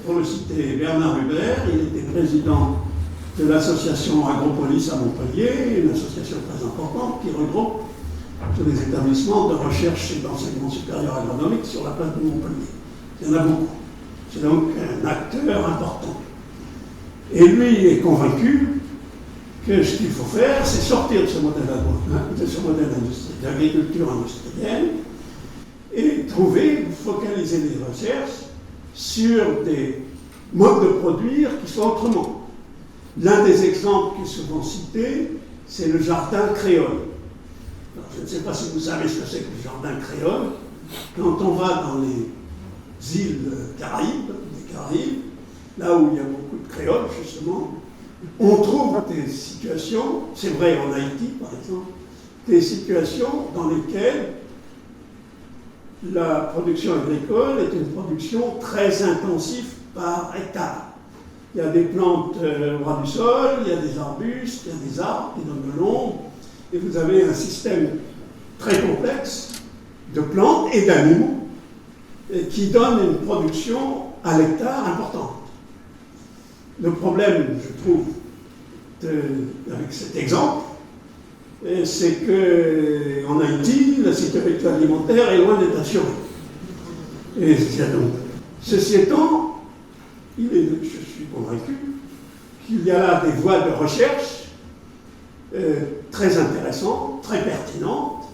pour le citer, Bernard Hubert, il était président de l'association Agropolis à Montpellier, une association très importante qui regroupe tous les établissements de recherche et d'enseignement supérieur agronomique sur la place de Montpellier. Il y en a beaucoup. C'est donc un acteur important. Et lui est convaincu que ce qu'il faut faire, c'est sortir de ce modèle d'agriculture industrielle et focaliser les recherches sur des modes de produire qui soient autrement. L'un des exemples qui est souvent cité, c'est le jardin créole. Alors, je ne sais pas si vous savez ce que c'est que le jardin créole. Quand on va dans les îles des Caraïbes, là où il y a beaucoup de créoles, justement, on trouve des situations, c'est vrai en Haïti par exemple, des situations dans lesquelles la production agricole est une production très intensive par hectare. Il y a des plantes au ras du sol, il y a des arbustes, il y a des arbres qui donnent de l'ombre, et vous avez un système très complexe de plantes et d'animaux qui donne une production à l'hectare importante. Le problème, je trouve, avec cet exemple, c'est qu'en Haïti, la sécurité alimentaire est loin d'être assurée. Et donc, ceci étant, je suis convaincu qu'il y a là des voies de recherche très intéressantes, très pertinentes,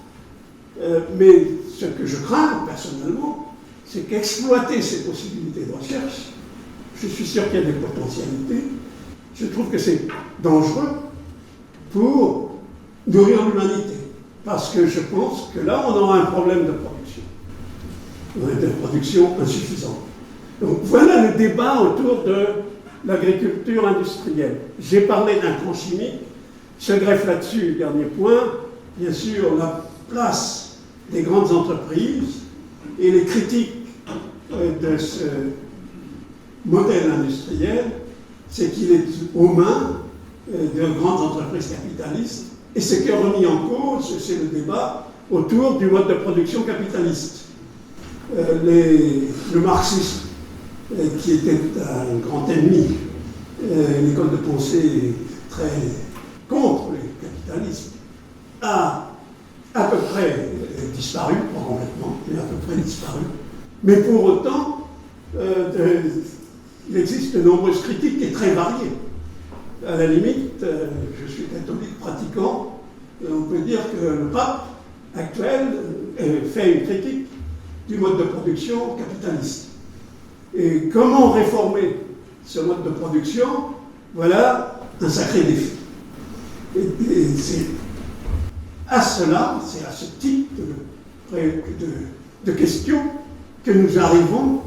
mais ce que je crains personnellement, c'est qu'exploiter ces possibilités de recherche, je suis sûr qu'il y a des potentialités, je trouve que c'est dangereux pour nourrir l'humanité. Parce que je pense que là, on aura un problème de production. On a une production insuffisante. Donc voilà le débat autour de l'agriculture industrielle. J'ai parlé d'intrants chimiques, se greffe là-dessus, dernier point, bien sûr, la place des grandes entreprises et les critiques de ce modèle industriel, c'est qu'il est aux mains de grandes entreprises capitalistes. Et ce qui est remis en cause, c'est le débat autour du mode de production capitaliste. Le marxisme, qui était un grand ennemi, l'école de pensée très contre le capitalisme, a à peu près disparu, pas complètement, mais à peu près disparu. Mais pour autant, il existe de nombreuses critiques et très variées. À la limite, je suis catholique pratiquant, on peut dire que le pape actuel fait une critique du mode de production capitaliste. Et comment réformer ce mode de production? Voilà un sacré défi. Et c'est à cela, c'est à ce type de questions que nous arrivons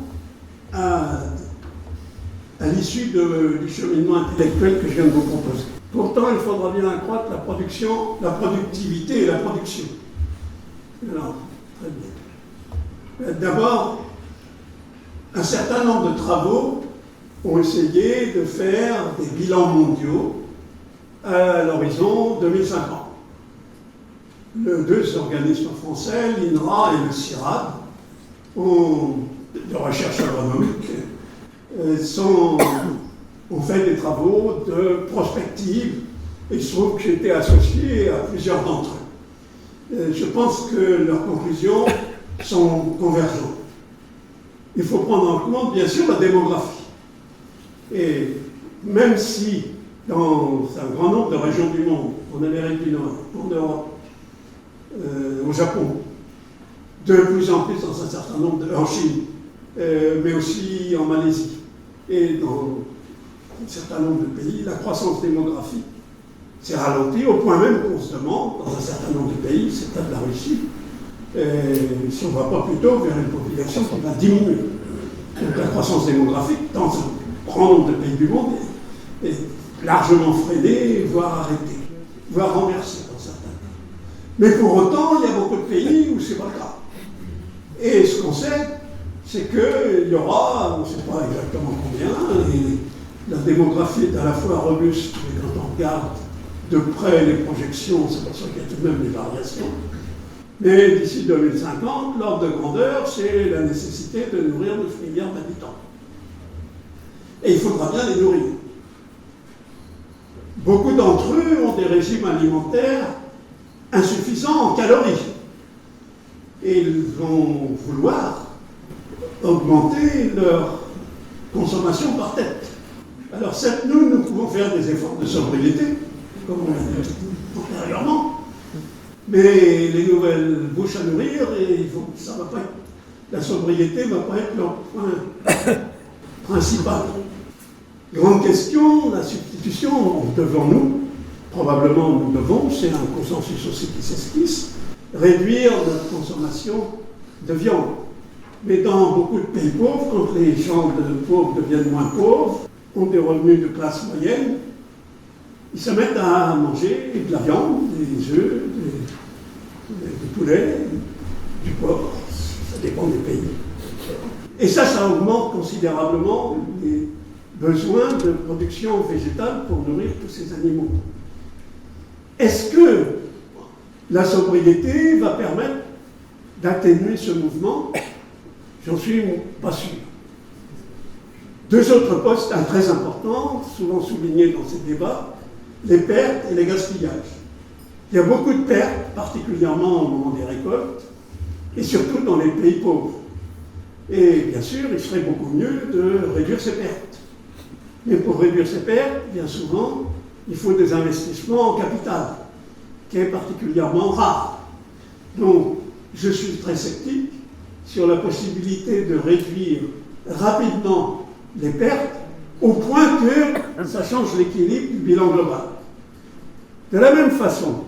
à l'issue du cheminement intellectuel que je viens de vous proposer. Pourtant, il faudra bien accroître la production, la productivité et la production. Alors, très bien. D'abord, un certain nombre de travaux ont essayé de faire des bilans mondiaux à l'horizon 2050. Deux organismes français, l'INRA et le CIRAD, de recherche agronomique, ont fait des travaux de prospective, et il se trouve que j'ai été associé à plusieurs d'entre eux. Je pense que leurs conclusions sont convergentes. Il faut prendre en compte, bien sûr, la démographie. Et même si, dans un grand nombre de régions du monde, en Amérique du Nord, en Europe, au Japon, de plus en plus dans un certain nombre en Chine, mais aussi en Malaisie, et dans un certain nombre de pays, la croissance démographique s'est ralentie, au point même qu'on se demande, dans un certain nombre de pays, c'est peut-être la Russie, si on ne va pas plutôt vers une population qui va diminuer. Donc la croissance démographique, dans un grand nombre de pays du monde, est largement freinée, voire arrêtée, voire renversée dans certains cas. Mais pour autant, il y a beaucoup de pays où ce n'est pas le cas. Et ce qu'on sait, c'est qu'il y aura, on ne sait pas exactement combien, et la démographie est à la fois robuste, mais quand on regarde de près les projections, c'est pour ça qu'il y a tout de même des variations. Mais d'ici 2050, l'ordre de grandeur, c'est la nécessité de nourrir 9 milliards d'habitants. Et il faudra bien les nourrir. Beaucoup d'entre eux ont des régimes alimentaires insuffisants en calories. Et ils vont vouloir augmenter leur consommation par tête. Alors certes, nous pouvons faire des efforts de sobriété, comme on l'a dit antérieurement, mais les nouvelles bouches à nourrir, ça va pas être, la sobriété ne va pas être leur point principal. Grande question, la substitution, devons-nous, probablement nous devons, c'est un consensus aussi qui s'esquisse, réduire notre consommation de viande. Mais dans beaucoup de pays pauvres, quand les gens pauvres deviennent moins pauvres, ont des revenus de classe moyenne, ils se mettent à manger de la viande, des œufs, du poulet, du porc, ça dépend des pays. Et ça augmente considérablement les besoins de production végétale pour nourrir tous ces animaux. Est-ce que la sobriété va permettre d'atténuer ce mouvement? J'en suis pas sûr. Deux autres postes très importants, souvent soulignés dans ces débats, les pertes et les gaspillages. Il y a beaucoup de pertes, particulièrement au moment des récoltes, et surtout dans les pays pauvres. Et bien sûr, il serait beaucoup mieux de réduire ces pertes. Mais pour réduire ces pertes, bien souvent, il faut des investissements en capital, qui est particulièrement rare. Donc, je suis très sceptique sur la possibilité de réduire rapidement les pertes au point que ça change l'équilibre du bilan global. De la même façon,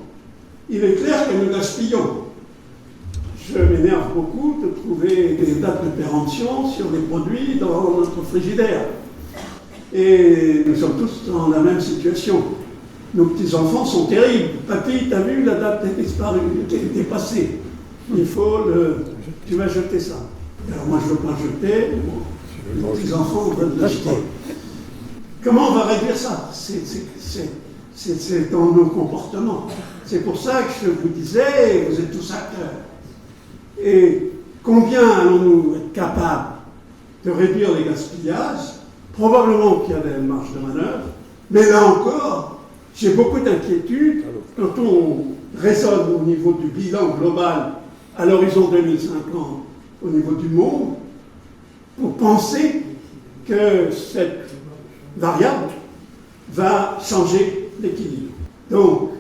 il est clair que nous gaspillons. Je m'énerve beaucoup de trouver des dates de péremption sur les produits dans notre frigidaire. Et nous sommes tous dans la même situation. Nos petits-enfants sont terribles. Papy, t'as vu, la date est disparue, est dépassée. Il faut le... Tu vas jeter ça. Alors moi, je ne veux pas jeter. Nos petits-enfants veulent l'acheter. Comment on va réduire ça? C'est dans nos comportements. C'est pour ça que je vous disais, vous êtes tous acteurs. Et combien allons-nous être capables de réduire les gaspillages? Probablement qu'il y a des marges de manœuvre, mais là encore, j'ai beaucoup d'inquiétudes quand on raisonne au niveau du bilan global à l'horizon 2050 au niveau du monde, pour penser que cette variable va changer l'équilibre. Donc,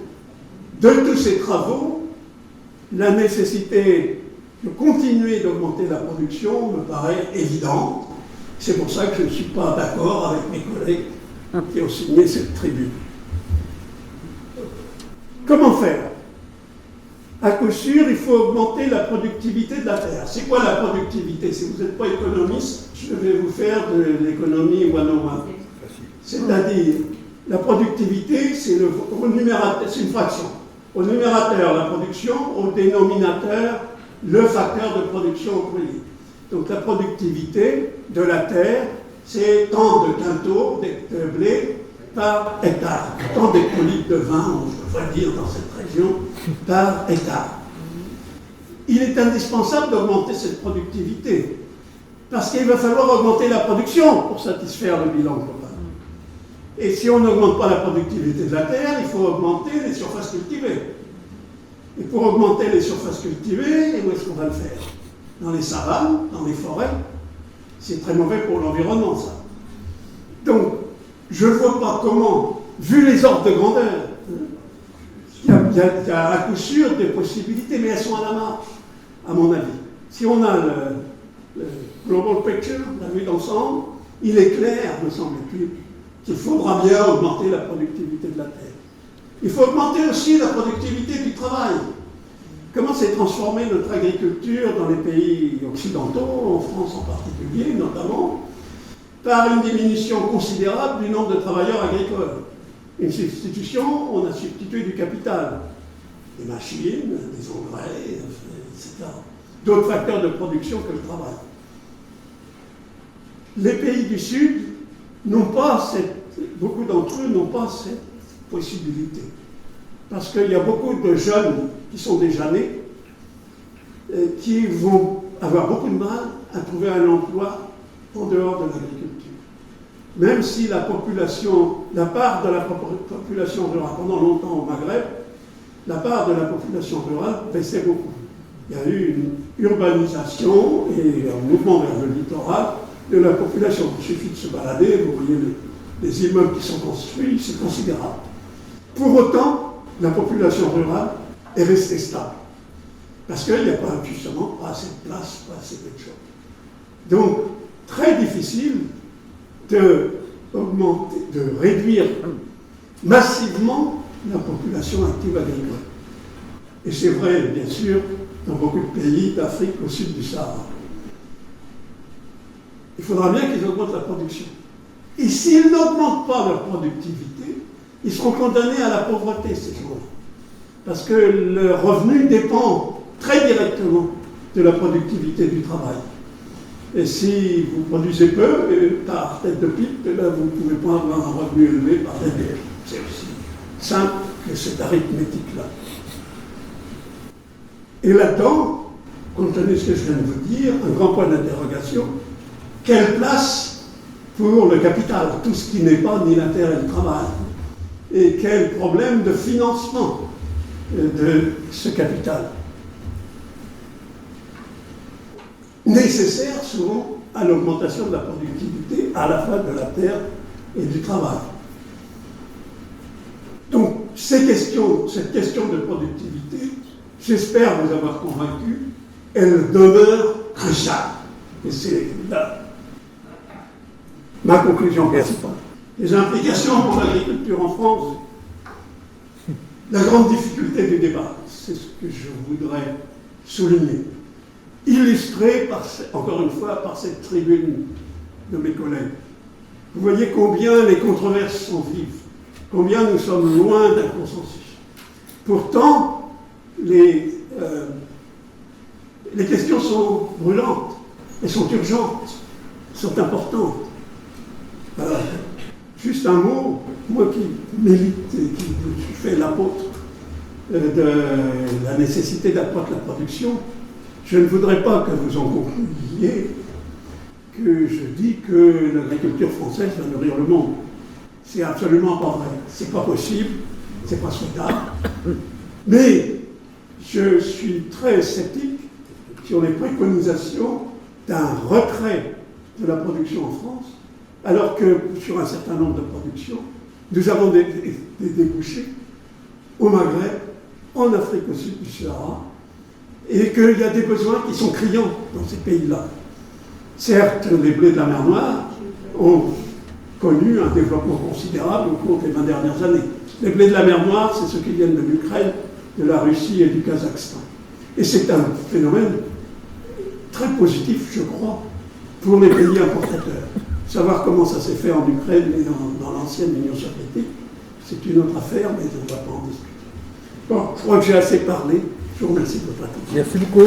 de tous ces travaux, la nécessité de continuer d'augmenter la production me paraît évidente. C'est pour ça que je ne suis pas d'accord avec mes collègues qui ont signé cette tribune. Comment faire? À coup sûr, il faut augmenter la productivité de la terre. C'est quoi la productivité? Si vous n'êtes pas économiste, je vais vous faire de l'économie 101. C'est-à-dire, la productivité, c'est une fraction. Au numérateur, la production, au dénominateur, le facteur de production ouvrier. Donc la productivité de la terre, c'est tant de quintaux de blé par hectare, tant d'hectolitres de vin, on devrait dire dans cette région, par hectare. Il est indispensable d'augmenter cette productivité, parce qu'il va falloir augmenter la production pour satisfaire le bilan global. Et si on n'augmente pas la productivité de la terre, il faut augmenter les surfaces cultivées. Et pour augmenter les surfaces cultivées, où est-ce qu'on va le faire? Dans les savanes, dans les forêts. C'est très mauvais pour l'environnement, ça. Donc, je ne vois pas comment, vu les ordres de grandeur, il y a à coup sûr des possibilités, mais elles sont à la marge, à mon avis. Si on a le global picture, la vue d'ensemble, il est clair, me semble-t-il, qu'il faudra bien augmenter la productivité de la terre. Il faut augmenter aussi la productivité du travail. Comment s'est transformée notre agriculture dans les pays occidentaux, en France en particulier, notamment, par une diminution considérable du nombre de travailleurs agricoles. Une substitution, on a substitué du capital, des machines, des engrais, etc. D'autres facteurs de production que le travail. Les pays du Sud n'ont pas beaucoup d'entre eux n'ont pas cette possibilité. Parce qu'il y a beaucoup de jeunes qui sont déjà nés, qui vont avoir beaucoup de mal à trouver un emploi en dehors de l'agriculture. Même si la part de la population rurale, pendant longtemps au Maghreb, la part de la population rurale baissait beaucoup. Il y a eu une urbanisation et un mouvement vers le littoral de la population. Il suffit de se balader, vous voyez les immeubles qui sont construits, c'est considérable. Pour autant, la population rurale est restée stable. Parce qu'il n'y a pas, justement, pas assez de place, pas assez de choses. Donc, très difficile de réduire massivement la population active agricole. Et c'est vrai, bien sûr, dans beaucoup de pays d'Afrique au sud du Sahara. Il faudra bien qu'ils augmentent la production. Et s'ils n'augmentent pas leur productivité, ils seront condamnés à la pauvreté, ces gens-là. Parce que le revenu dépend très directement de la productivité du travail. Et si vous produisez peu, par tête de pipe, là, vous ne pouvez pas avoir un revenu élevé par tête de pipe. C'est aussi simple que cette arithmétique-là. Et là-dedans, compte tenu de ce que je viens de vous dire, un grand point d'interrogation, quelle place pour le capital, tout ce qui n'est pas ni la terre et le travail? Et quel problème de financement de ce capital? Nécessaire souvent à l'augmentation de la productivité à la fois de la terre et du travail. Donc, cette question de productivité, j'espère vous avoir convaincu, elle demeure crucial. Et c'est là ma conclusion principale. Les implications pour l'agriculture en France, la grande difficulté du débat, c'est ce que je voudrais souligner, illustré encore une fois par cette tribune de mes collègues. Vous voyez combien les controverses sont vives, combien nous sommes loin d'un consensus. Pourtant, les questions sont brûlantes, elles sont urgentes, sont importantes. Juste un mot, moi qui milite et qui fais l'apôtre de la nécessité d'accroître la production, je ne voudrais pas que vous en concluiez que je dis que l'agriculture française va nourrir le monde. C'est absolument pas vrai. C'est pas possible, c'est pas souhaitable. Mais je suis très sceptique sur les préconisations d'un retrait de la production en France, alors que sur un certain nombre de productions, nous avons des débouchés au Maghreb, en Afrique au sud du Sahara, et qu'il y a des besoins qui sont criants dans ces pays-là. Certes, les blés de la mer Noire ont connu un développement considérable au cours des 20 dernières années. Les blés de la mer Noire, c'est ceux qui viennent de l'Ukraine, de la Russie et du Kazakhstan. Et c'est un phénomène très positif, je crois, pour les pays importateurs. Savoir comment ça s'est fait en Ukraine et dans l'ancienne Union soviétique, c'est une autre affaire, mais on ne va pas en discuter. Bon, je crois que j'ai assez parlé. Je vous remercie de votre attention. Merci beaucoup.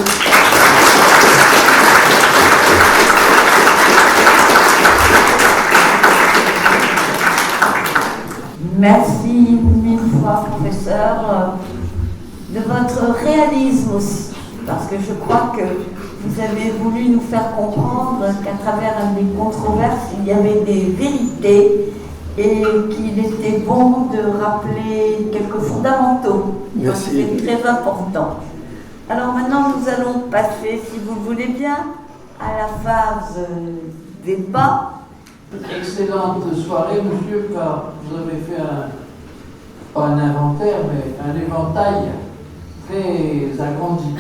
Merci mille fois, professeur, de votre réalisme aussi, parce que je crois que vous avez voulu nous faire comprendre qu'à travers des controverses, il y avait des vérités et qu'il était bon de rappeler quelques fondamentaux. Merci. C'est très important. Alors maintenant, nous allons passer, si vous le voulez bien, à la phase débat. Excellente soirée, monsieur, car vous avez fait pas un inventaire, mais un éventail très agrandi.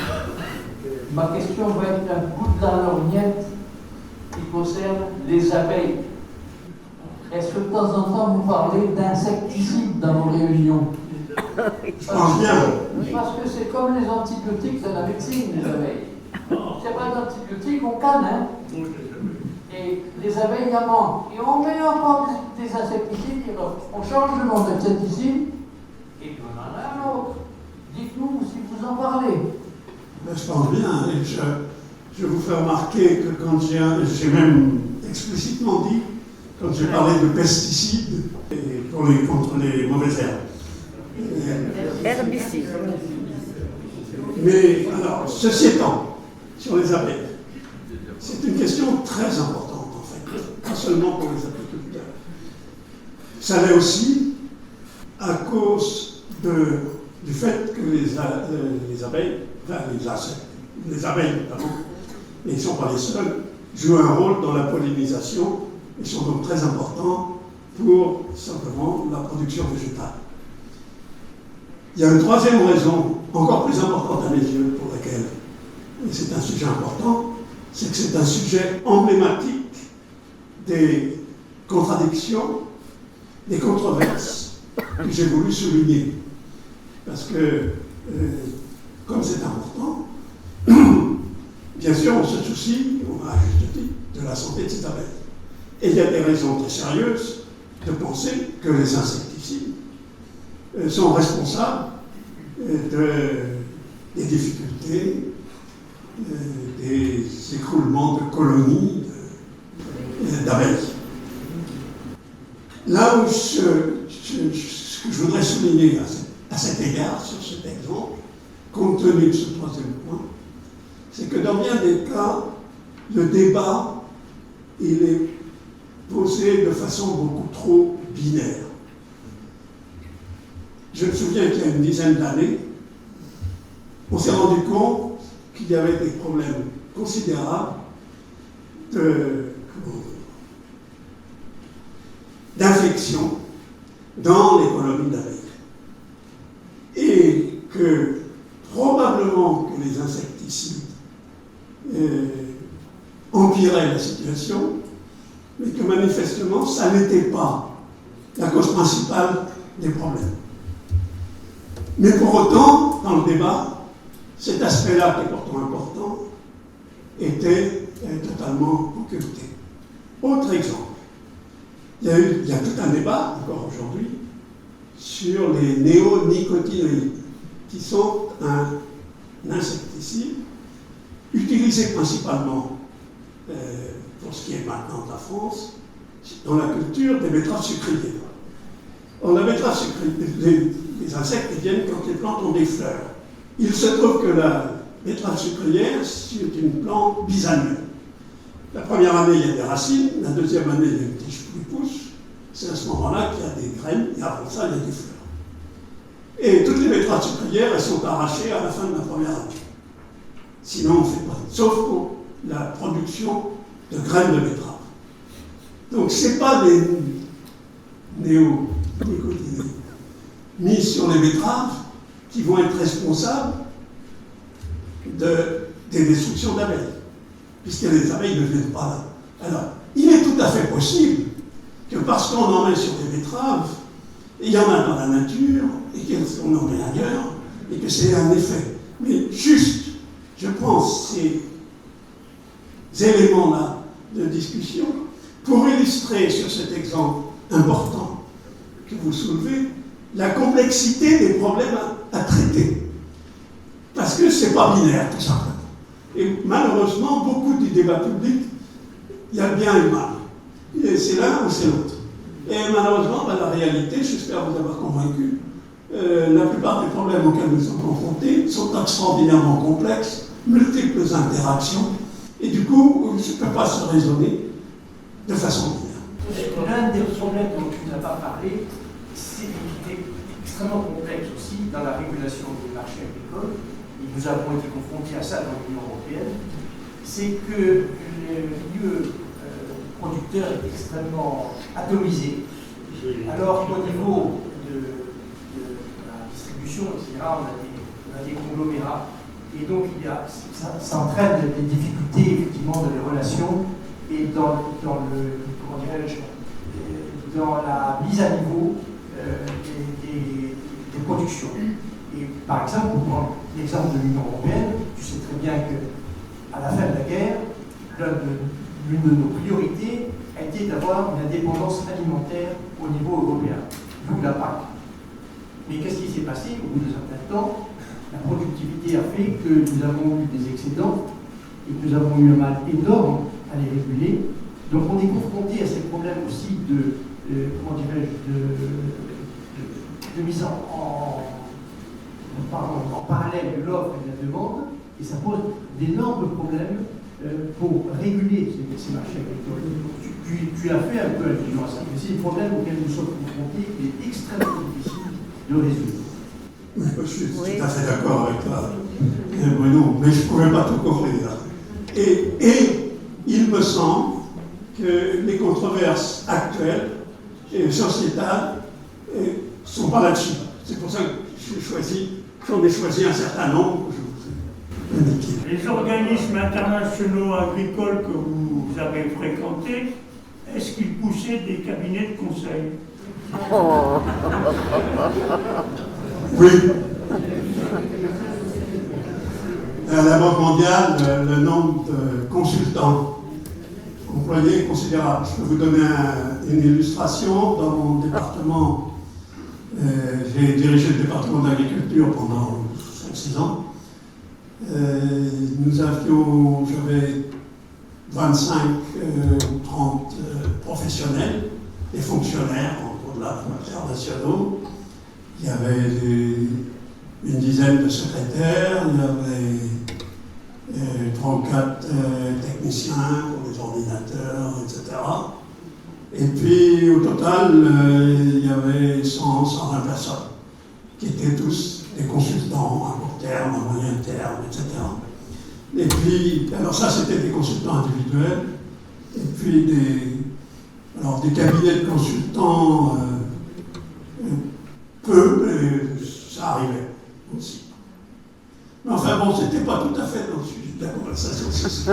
Ma question va être un bout de la lorgnette qui concerne les abeilles. Est-ce que de temps en temps vous parlez d'insecticides dans vos réunions? Je pense bien. Parce que c'est comme les antibiotiques de la médecine, les abeilles. S'il n'y a pas d'antibiotiques, on canne, hein? Et les abeilles, il y a manque. Et on met encore des insecticides, et on change le nom d'insecticide, et puis on en a un autre. Dites-nous si vous en parlez. Je pense bien. Et je vous fais remarquer que quand j'ai même explicitement dit, quand j'ai parlé de pesticides et contre les mauvaises herbes. Herbicide. Mais alors, ceci étant, sur les abeilles, c'est une question très importante en fait, pas seulement pour les agriculteurs. Ça l'est aussi à cause du fait que les abeilles, enfin les abeilles notamment, et ils ne sont pas les seuls, jouent un rôle dans la pollinisation et sont donc très importants pour simplement la production végétale. Il y a une troisième raison, encore plus importante à mes yeux, pour laquelle, et c'est un sujet important, c'est que c'est un sujet emblématique des contradictions, des controverses que j'ai voulu souligner. Parce que, comme c'est important, bien sûr, on se soucie, on a juste dit, de la santé de ces abeilles. Et il y a des raisons très sérieuses de penser que les insecticides sont responsables des difficultés, des écroulements de colonies d'abeilles. Là où ce que je voudrais souligner à cet égard, sur cet exemple, compte tenu de ce troisième point, c'est que dans bien des cas, le débat, il est posé de façon beaucoup trop binaire. Je me souviens qu'il y a une dizaine d'années, on s'est rendu compte qu'il y avait des problèmes considérables d'infection dans les colonies d'abeilles. Et que probablement que les insecticides que manifestement, ça n'était pas la cause principale des problèmes. Mais pour autant, dans le débat, cet aspect-là, qui est pourtant important, était totalement occulté. Autre exemple, il y a tout un débat, encore aujourd'hui, sur les néonicotinoïdes, qui sont un insecticide utilisé principalement, pour ce qui est maintenant de la France, dans la culture des betteraves sucrières. On la betterave sucrière, les insectes viennent quand les plantes ont des fleurs. Il se trouve que la betterave sucrière, c'est une plante bisannuelle. La première année, il y a des racines, la deuxième année, il y a une tige qui pousse. C'est à ce moment-là qu'il y a des graines, et après ça, il y a des fleurs. Et toutes les betteraves sucrières, elles sont arrachées à la fin de la première année. Sinon, on ne fait pas. Sauf pour la production de graines de betterave. Donc, ce n'est pas les néonicotinoïdes mis sur les betteraves qui vont être responsables des destructions d'abeilles, puisque les abeilles ne viennent pas là. Alors, il est tout à fait possible que parce qu'on en met sur les betteraves, il y en a dans la nature, et qu'on en met ailleurs, et que c'est un effet. Mais juste, je prends ces éléments-là de discussion pour illustrer sur cet exemple important que vous soulevez la complexité des problèmes à traiter. Parce que ce n'est pas binaire, tout simplement. Et malheureusement, beaucoup du débat public, il y a bien et mal. Et c'est l'un ou c'est l'autre. Et malheureusement, la réalité, j'espère vous avoir convaincu, la plupart des problèmes auxquels nous sommes confrontés sont extraordinairement complexes, multiples interactions, et du coup, ça ne peut pas se raisonner de façon binaire. L'un des problèmes dont tu n'as pas parlé, c'est qu'il est extrêmement complexe aussi dans la régulation des marchés agricoles, et nous avons été confrontés à ça dans l'Union européenne, c'est que le milieu producteur est extrêmement atomisé, alors qu'au niveau de la distribution, etc., on a des conglomérats, et donc ça entraîne des difficultés effectivement dans les relations et dans la mise à niveau des productions. Et par exemple, pour prendre l'exemple de l'Union européenne, tu sais très bien qu'à la fin de la guerre, l'une de nos priorités a été d'avoir une indépendance alimentaire au niveau européen, d'où la PAC. Mais qu'est-ce qui s'est passé au bout d'un certain temps? La productivité a fait que nous avons eu des excédents et que nous avons eu un mal énorme à les réguler. Donc on est confronté à ces problèmes aussi de mise en parallèle de l'offre et de la demande, et ça pose d'énormes problèmes pour réguler ces marchés agricoles. Tu as fait un peu allusion à ça, mais c'est des problèmes auxquels nous sommes confrontés et il est extrêmement difficile de résoudre. Oui, je suis tout à fait d'accord avec toi, Bruno, mais je ne pouvais pas tout couvrir. Et il me semble que les controverses actuelles et sociétales ne sont pas là-dessus. C'est pour ça que j'en ai choisi un certain nombre que je vous ai indiqué. Les organismes internationaux agricoles que vous avez fréquentés, est-ce qu'ils poussaient des cabinets de conseil? Oui. À la Banque mondiale, le nombre de consultants employés est considérable. Je peux vous donner une illustration. Dans mon département, j'ai dirigé le département d'agriculture pendant 5-6 ans. J'avais 25 ou 30 professionnels et fonctionnaires au-delà internationaux. Il y avait une dizaine de secrétaires, il y avait 3 ou 4 techniciens pour les ordinateurs, etc. Et puis au total, il y avait 120 personnes qui étaient tous des consultants à court terme, à moyen terme, etc. Et puis, alors ça c'était des consultants individuels, et puis des cabinets de consultants, ça arrivait aussi. Mais enfin bon, c'était pas tout à fait dans le sujet. la conversation se suit.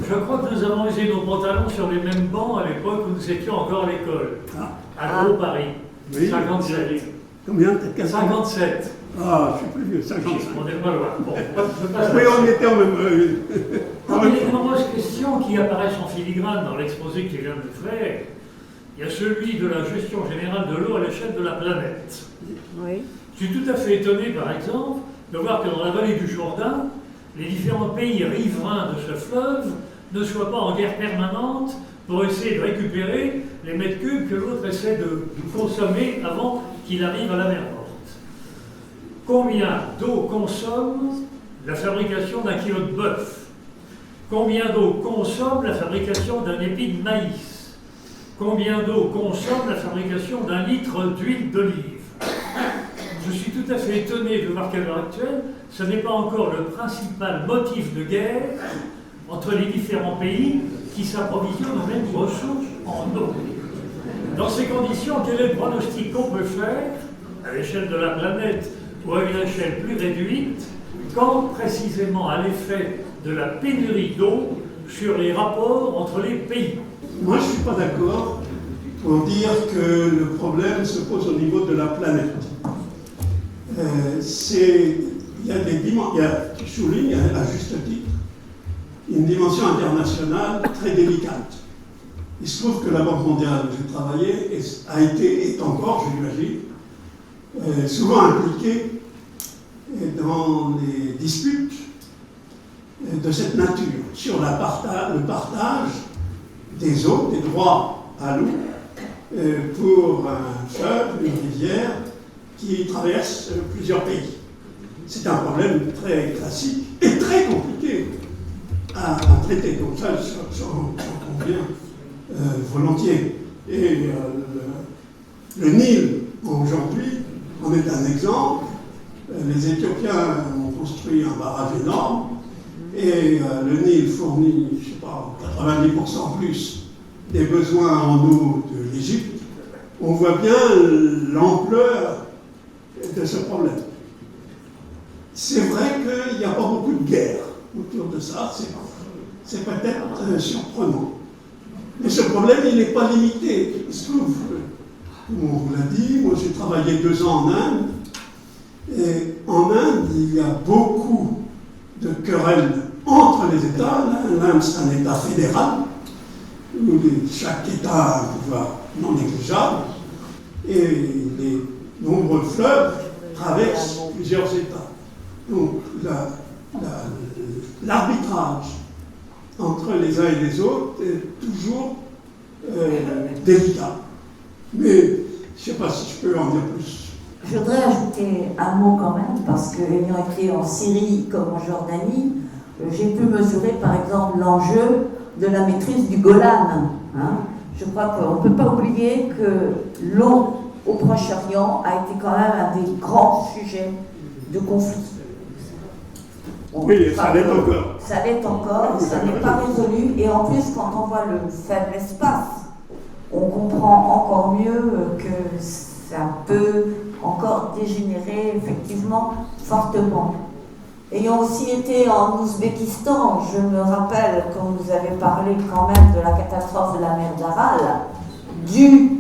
Je crois que nous avons usé nos pantalons sur les mêmes bancs à l'époque où nous étions encore à l'école, à Gros Paris, Oui. 57. Combien? Peut-être 57. Ah, je suis plus vieux, 55. On est pas loin. Bon, je passe Oui, on était en même. Parmi les nombreuses questions qui apparaissent en filigrane dans l'exposé qu'il vient de faire, il y a celui de la gestion générale de l'eau à l'échelle de la planète. Oui. Je suis tout à fait étonné, par exemple, de voir que dans la vallée du Jourdain, les différents pays riverains de ce fleuve ne soient pas en guerre permanente pour essayer de récupérer les mètres cubes que l'autre essaie de consommer avant qu'il arrive à la mer morte. Combien d'eau consomme la fabrication d'un kilo de bœuf? Combien d'eau consomme la fabrication d'un épi de maïs? Combien d'eau consomme la fabrication d'un litre d'huile d'olive? Je suis tout à fait étonné de voir qu'à l'heure actuelle, ce n'est pas encore le principal motif de guerre entre les différents pays qui s'approvisionnent aux mêmes ressources en eau. Dans ces conditions, quel est le pronostic qu'on peut faire, à l'échelle de la planète ou à une échelle plus réduite, quant précisément à l'effet de la pénurie d'eau sur les rapports entre les pays? Moi, je ne suis pas d'accord pour dire que le problème se pose au niveau de la planète. Il y a des dimensions, tu soulignes à juste titre, une dimension internationale très délicate. Il se trouve que la Banque mondiale où j'ai travaillé a été, est encore, je l'imagine, souvent impliquée dans les disputes de cette nature sur le partage des eaux, des droits à l'eau pour un fleuve, une rivière qui traverse plusieurs pays. C'est un problème très classique et très compliqué à traiter. Donc ça, j'en conviens volontiers. Et le Nil, aujourd'hui, en est un exemple. Les Éthiopiens ont construit un barrage énorme et le Nil fournit, je ne sais pas, 90% plus des besoins en eau de l'Égypte. On voit bien l'ampleur de ce problème. C'est vrai qu'il n'y a pas beaucoup de guerre autour de ça, c'est peut-être surprenant. Mais ce problème, il n'est pas limité. Il se trouve, comme on vous l'a dit, moi j'ai travaillé 2 ans en Inde, et en Inde, il y a beaucoup de querelles entre les États. L'Inde, c'est un État fédéral, où chaque État a un pouvoir non négligeable, et les nombreux fleuves traversent plusieurs États. Donc l'arbitrage entre les uns et les autres est toujours délicat. Mais je ne sais pas si je peux en dire plus. Je voudrais ajouter un mot quand même, parce que ayant été en Syrie comme en Jordanie, j'ai pu mesurer par exemple l'enjeu de la maîtrise du Golan. Je crois qu'on ne peut pas oublier que l'eau au Proche-Orient a été quand même un des grands sujets de conflit. Oui, ça l'est encore. Ça l'est encore, ça n'est pas résolu. Et en plus, quand on voit le faible espace, on comprend encore mieux que ça peut encore dégénérer effectivement fortement. Ayant aussi été en Ouzbékistan, je me rappelle quand vous avez parlé quand même de la catastrophe de la mer d'Aral, due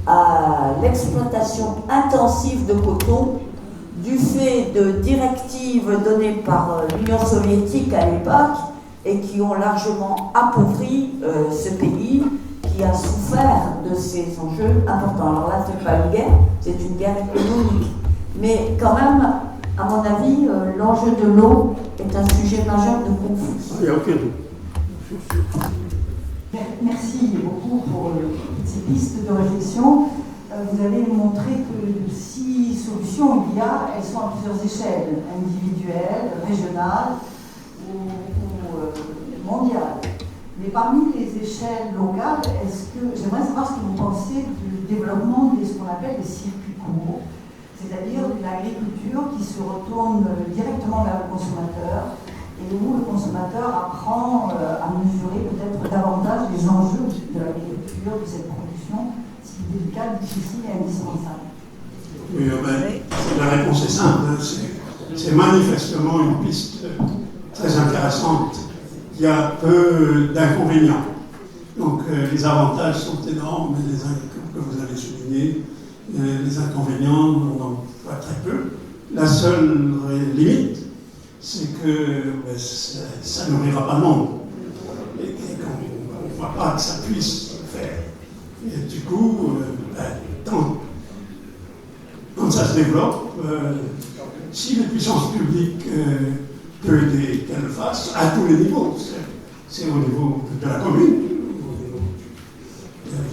à l'exploitation intensive de coton, du fait de directives données par l'Union soviétique à l'époque et qui ont largement appauvri ce pays qui a souffert de ces enjeux importants. Alors là, ce n'est pas une guerre, c'est une guerre économique. Mais quand même, à mon avis, l'enjeu de l'eau est un sujet majeur de conflit. Il n'y a aucun doute. Merci beaucoup pour ces pistes de réflexion. Vous avez montré que si solutions il y a, elles sont à plusieurs échelles, individuelles, régionales ou mondiales. Mais parmi les échelles locales, j'aimerais savoir ce que vous pensez du développement de ce qu'on appelle les circuits courts, c'est-à-dire de l'agriculture qui se retourne directement vers le consommateur et où le consommateur apprend à mesurer peut-être davantage les enjeux de l'agriculture, de cette production si délicate, difficile et indispensable. Oui, la réponse est simple. C'est manifestement une piste très intéressante. Il y a peu d'inconvénients. Donc les avantages sont énormes, mais comme vous avez souligné, les inconvénients, on en voit très peu. La seule limite, c'est que ça nourrira pas le monde. Et qu'on ne voit pas que ça puisse se faire. Et du coup, quand ça se développe, si les puissances publiques peuvent aider qu'elles le fassent, à tous les niveaux, c'est au niveau de la commune, au niveau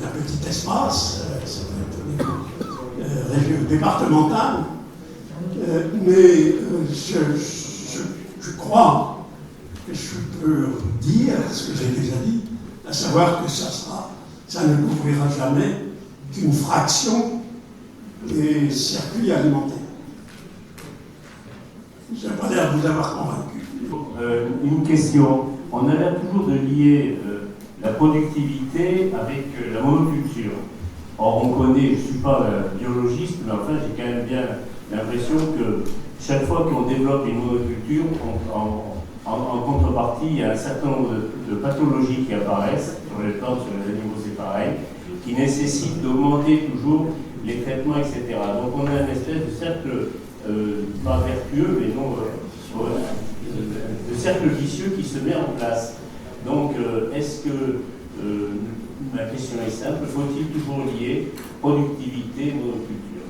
d'un petit espace, ça peut être au niveau départemental, mais je crois que je peux dire ce que j'ai déjà dit, à savoir que ça ne couvrira jamais qu'une fraction des circuits alimentaires. Je n'ai pas l'air de vous avoir convaincu. Une question. On a l'air toujours de lier la productivité avec la monoculture. Or, on connaît, je ne suis pas biologiste, mais enfin, j'ai quand même bien l'impression que chaque fois qu'on développe une monoculture, en contrepartie, il y a un certain nombre de pathologies qui apparaissent, sur les plantes, sur les animaux, c'est pareil, qui nécessitent d'augmenter toujours les traitements, etc. Donc on a une espèce de cercle, pas vertueux, mais non, de cercle vicieux qui se met en place. Donc est-ce que, ma question est simple, faut-il toujours lier productivité et monoculture?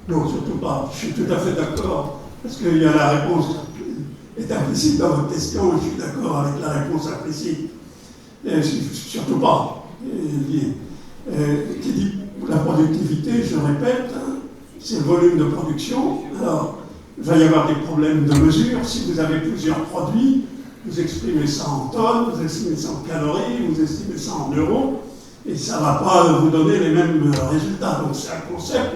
Non, surtout pas. Je suis tout à fait d'accord, parce qu'il y a la réponse est implicite dans votre question, et je suis d'accord avec la réponse implicite. Surtout pas lié. Qui dit la productivité, je répète, c'est le volume de production. Alors, il va y avoir des problèmes de mesure. Si vous avez plusieurs produits, vous exprimez ça en tonnes, vous estimez ça en calories, vous estimez ça en euros, et ça ne va pas vous donner les mêmes résultats. Donc c'est un concept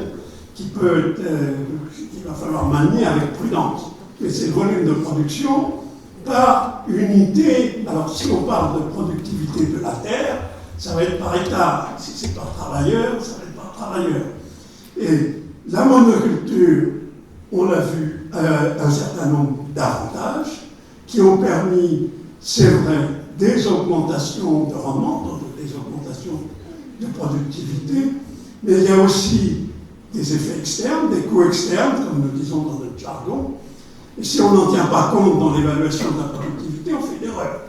qu'il va falloir manier avec prudence. Mais c'est le volume de production par unité. Alors si on parle de productivité de la terre, ça va être par hectare. Si c'est par travailleur, ça va être par travailleur. Et la monoculture, on l'a vu, a un certain nombre d'avantages qui ont permis, c'est vrai, des augmentations de rendement, donc des augmentations de productivité, mais il y a aussi des effets externes, des coûts externes, comme nous disons dans notre jargon. Et si on n'en tient pas compte dans l'évaluation de la productivité, on fait une erreur.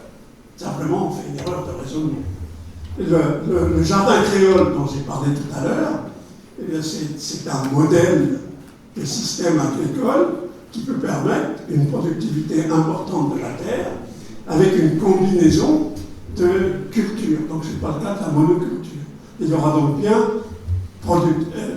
Simplement, on fait une erreur de raisonnement. Le jardin créole dont j'ai parlé tout à l'heure, eh c'est un modèle de système agricole qui peut permettre une productivité importante de la terre avec une combinaison de cultures. Donc ce n'est pas le cas de la monoculture. Il y aura donc bien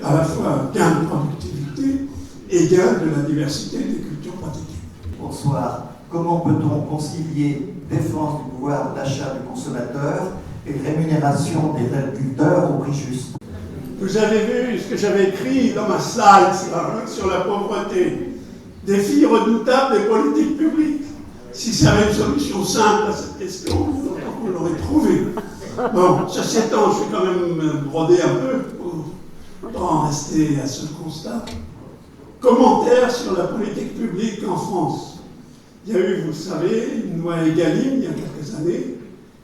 à la fois gain de productivité et gain de la diversité des cultures pratiquées. Bonsoir. Comment peut-on concilier défense du pouvoir d'achat du consommateur et rémunération des agriculteurs au prix juste? Vous avez vu ce que j'avais écrit dans ma slide sur la pauvreté. Défi redoutable des politiques publiques. Si ça avait une solution simple à cette question, on l'aurait trouvé. Bon, ceci étant, je vais quand même broder un peu pour en rester à ce constat. Commentaire sur la politique publique en France. Il y a eu, vous le savez, une loi Egalim il y a quelques années,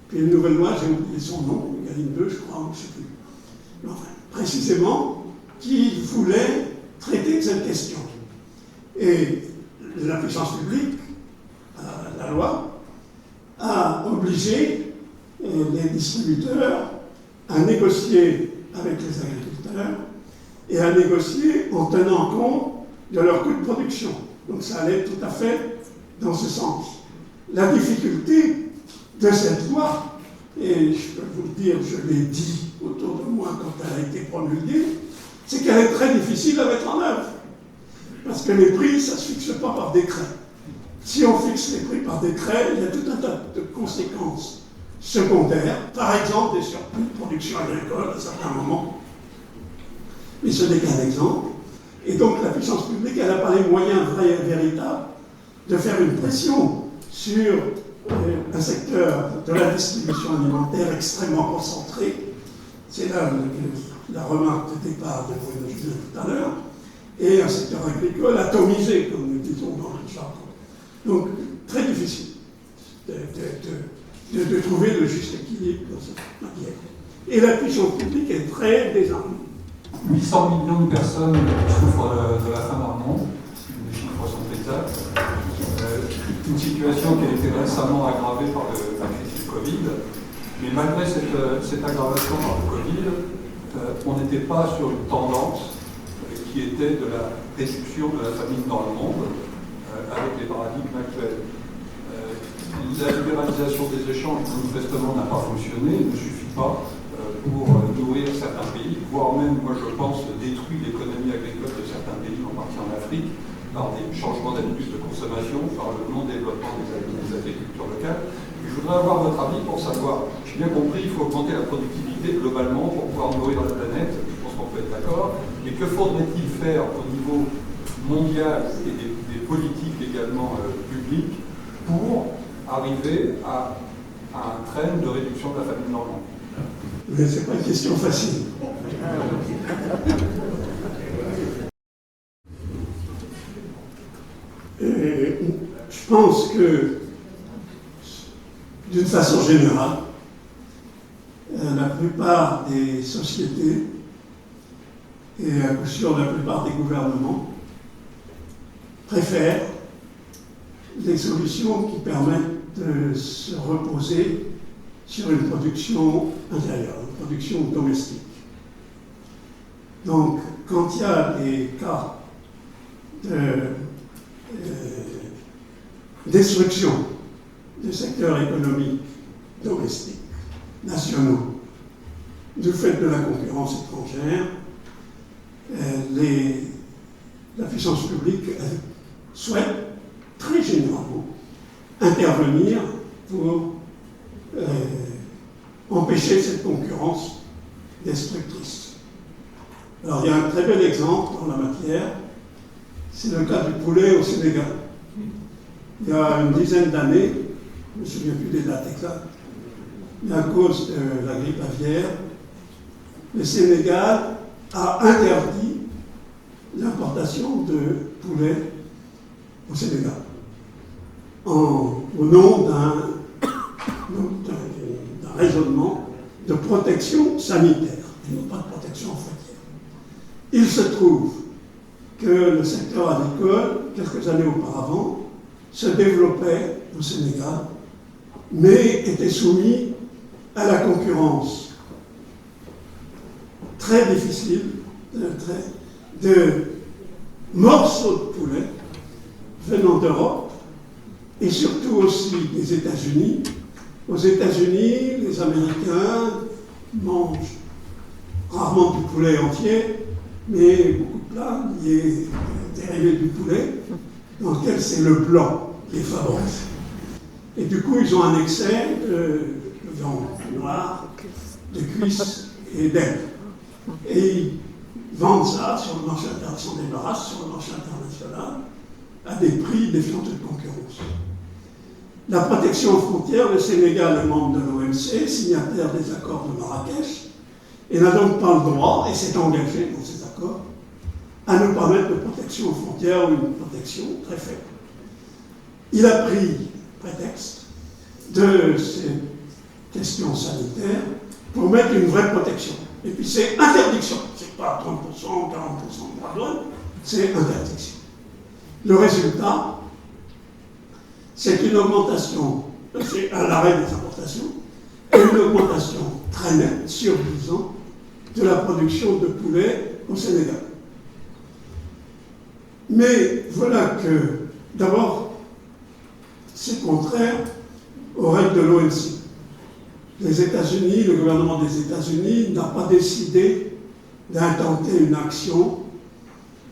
puis une nouvelle loi, j'ai oublié son nom, Egalim 2, je crois, je ne sais plus. Mais enfin, précisément, qui voulait traiter de cette question. Et la puissance publique, la loi, a obligé les distributeurs à négocier avec les agriculteurs et à négocier en tenant compte de leur coût de production. Donc ça allait tout à fait dans ce sens. La difficulté de cette loi, et je peux vous le dire, je l'ai dit autour de moi quand elle a été promulguée, c'est qu'elle est très difficile à mettre en œuvre. Parce que les prix, ça ne se fixe pas par décret. Si on fixe les prix par décret, il y a tout un tas de conséquences secondaires, par exemple des surplus de production agricole à certains moments. Mais ce n'est qu'un exemple. Et donc la puissance publique, elle n'a pas les moyens vrais et véritables de faire une pression sur un secteur de la distribution alimentaire extrêmement concentré. C'est là la remarque de départ de Bruno Julien tout à l'heure. Et un secteur agricole atomisé, comme nous disons dans le jargon. Donc, très difficile. de trouver le juste équilibre dans cette matière. Et la puissance publique est très désarmée. 800 millions de personnes souffrent de la faim dans le monde, si les chiffres sont exacts. Une situation qui a été récemment aggravée par la crise du Covid. Mais malgré cette aggravation par le Covid, on n'était pas sur une tendance qui était de la réduction de la famine dans le monde avec les paradigmes actuels. La libéralisation des échanges, manifestement, n'a pas fonctionné, ne suffit pas pour nourrir certains pays, voire même, moi je pense, détruit l'économie agricole de certains pays, en partie en Afrique, par des changements d'habitudes de consommation, par le non-développement des agricultures locales. Et je voudrais avoir votre avis pour savoir, j'ai bien compris, il faut augmenter la productivité globalement pour pouvoir nourrir la planète, je pense qu'on peut être d'accord, mais que faudrait-il faire au niveau mondial et des politiques également publiques pour arriver à un trend de réduction de la famine dans le monde? Mais ce n'est pas une question facile. Je pense que, d'une façon générale, la plupart des sociétés et à coup sûr la plupart des gouvernements préfèrent des solutions qui permettent de se reposer sur une production intérieure, une production domestique. Donc, quand il y a des cas de destruction du secteur économique domestique, nationaux, du fait de la concurrence étrangère, la puissance publique souhaite très généralement intervenir pour empêcher cette concurrence destructrice. Alors il y a un très bel exemple en la matière, c'est le cas du poulet au Sénégal. Il y a une dizaine d'années, je ne me souviens plus des dates exactes, mais à cause de la grippe aviaire, le Sénégal a interdit l'importation de poulet au Sénégal au nom d'un raisonnement de protection sanitaire et non pas de protection en frontière. Il se trouve que le secteur agricole, quelques années auparavant, se développait au Sénégal, mais était soumis à la concurrence très difficile de morceaux de poulet venant d'Europe et surtout aussi des États-Unis. Aux États-Unis, les Américains mangent rarement du poulet entier, mais beaucoup de plats dérivés du poulet, dans lequel c'est le blanc qui est favorisé. Et du coup, ils ont un excès de viande noire, de cuisses et d'ailes. Et ils vendent ça sur le marché international, s'en débarrassent sur le marché international à des prix défiant toute concurrence. La protection aux frontières, le Sénégal est membre de l'OMC, signataire des accords de Marrakech, et n'a donc pas le droit, et s'est engagé dans ces accords, à ne pas mettre de protection aux frontières ou une protection très faible. Il a pris prétexte de ces questions sanitaires pour mettre une vraie protection. Et puis c'est interdiction, c'est pas 30%, 40% de droit de douane, c'est interdiction. Le résultat, c'est une augmentation, c'est à l'arrêt des importations, et une augmentation très nette, sur 10 ans, de la production de poulet au Sénégal. Mais voilà que, d'abord, c'est contraire aux règles de l'OMC. Les États-Unis, le gouvernement des États-Unis n'a pas décidé d'intenter une action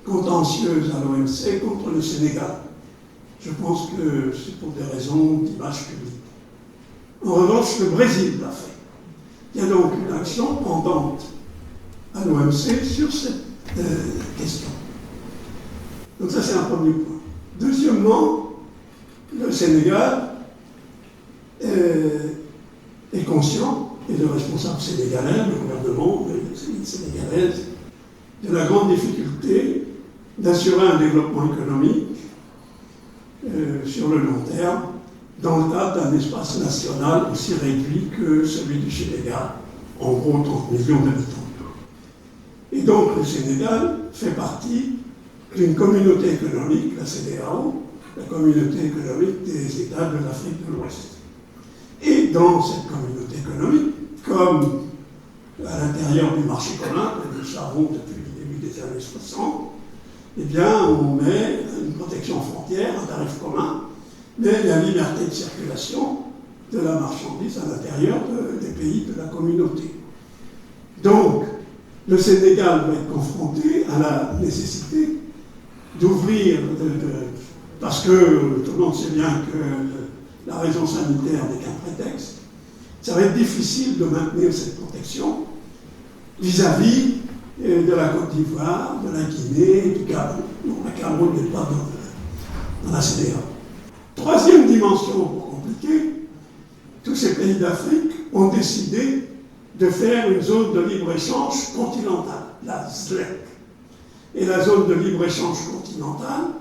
contentieuse à l'OMC contre le Sénégal. Je pense que c'est pour des raisons d'image publique. En revanche, le Brésil l'a fait. Il y a donc une action pendante à l'OMC sur cette question. Donc ça, c'est un premier point. Deuxièmement, le Sénégal est conscient, et le responsable sénégalais, le gouvernement, les sénégalaises, de la grande difficulté d'assurer un développement économique sur le long terme dans le cadre d'un espace national aussi réduit que celui du Sénégal, en gros 30 millions d'habitants. Et donc le Sénégal fait partie d'une communauté économique, la CEDEAO, la communauté économique des États de l'Afrique de l'Ouest. Et dans cette communauté économique, comme à l'intérieur du marché commun, que nous savons depuis le début des années 60, eh bien, on met une protection aux frontières, un tarif commun, mais la liberté de circulation de la marchandise à l'intérieur des pays de la communauté. Donc, le Sénégal va être confronté à la nécessité d'ouvrir, parce que tout le monde sait bien que la raison sanitaire n'est qu'un prétexte, ça va être difficile de maintenir cette protection vis-à-vis de la Côte d'Ivoire, de la Guinée, du Cameroun. Non, le Cameroun n'est pas dans la CEDEAO. Troisième dimension, pour compliquer, tous ces pays d'Afrique ont décidé de faire une zone de libre-échange continentale, la ZLEC. Et la zone de libre-échange continentale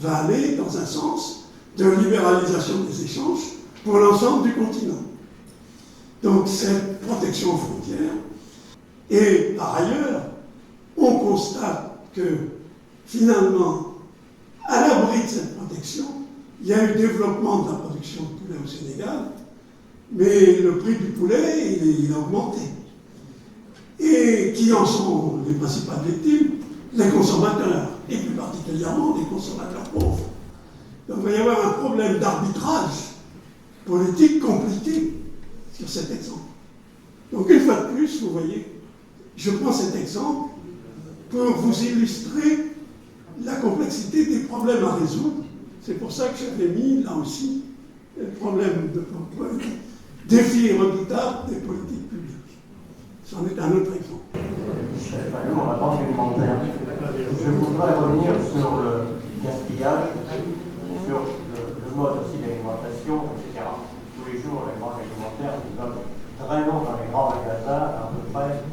va aller dans un sens de libéralisation des échanges pour l'ensemble du continent. Donc cette protection aux frontières. Et par ailleurs, on constate que finalement, à l'abri de cette protection, il y a eu développement de la production de poulet au Sénégal, mais le prix du poulet, il a augmenté. Et qui en sont les principales victimes? Les consommateurs, et plus particulièrement les consommateurs pauvres. Donc il va y avoir un problème d'arbitrage politique compliqué sur cet exemple. Donc une fois de plus, vous voyez, je prends cet exemple pour vous illustrer la complexité des problèmes à résoudre. C'est pour ça que j'avais mis là aussi le problème de défi redoutable des politiques publiques. C'en est un autre exemple. On a banque alimentaire. Je voudrais revenir sur le gaspillage, sur le mode aussi d'alimentation, etc. Tous les jours, les banques alimentaires nous donnent vraiment dans les grands magasins à peu près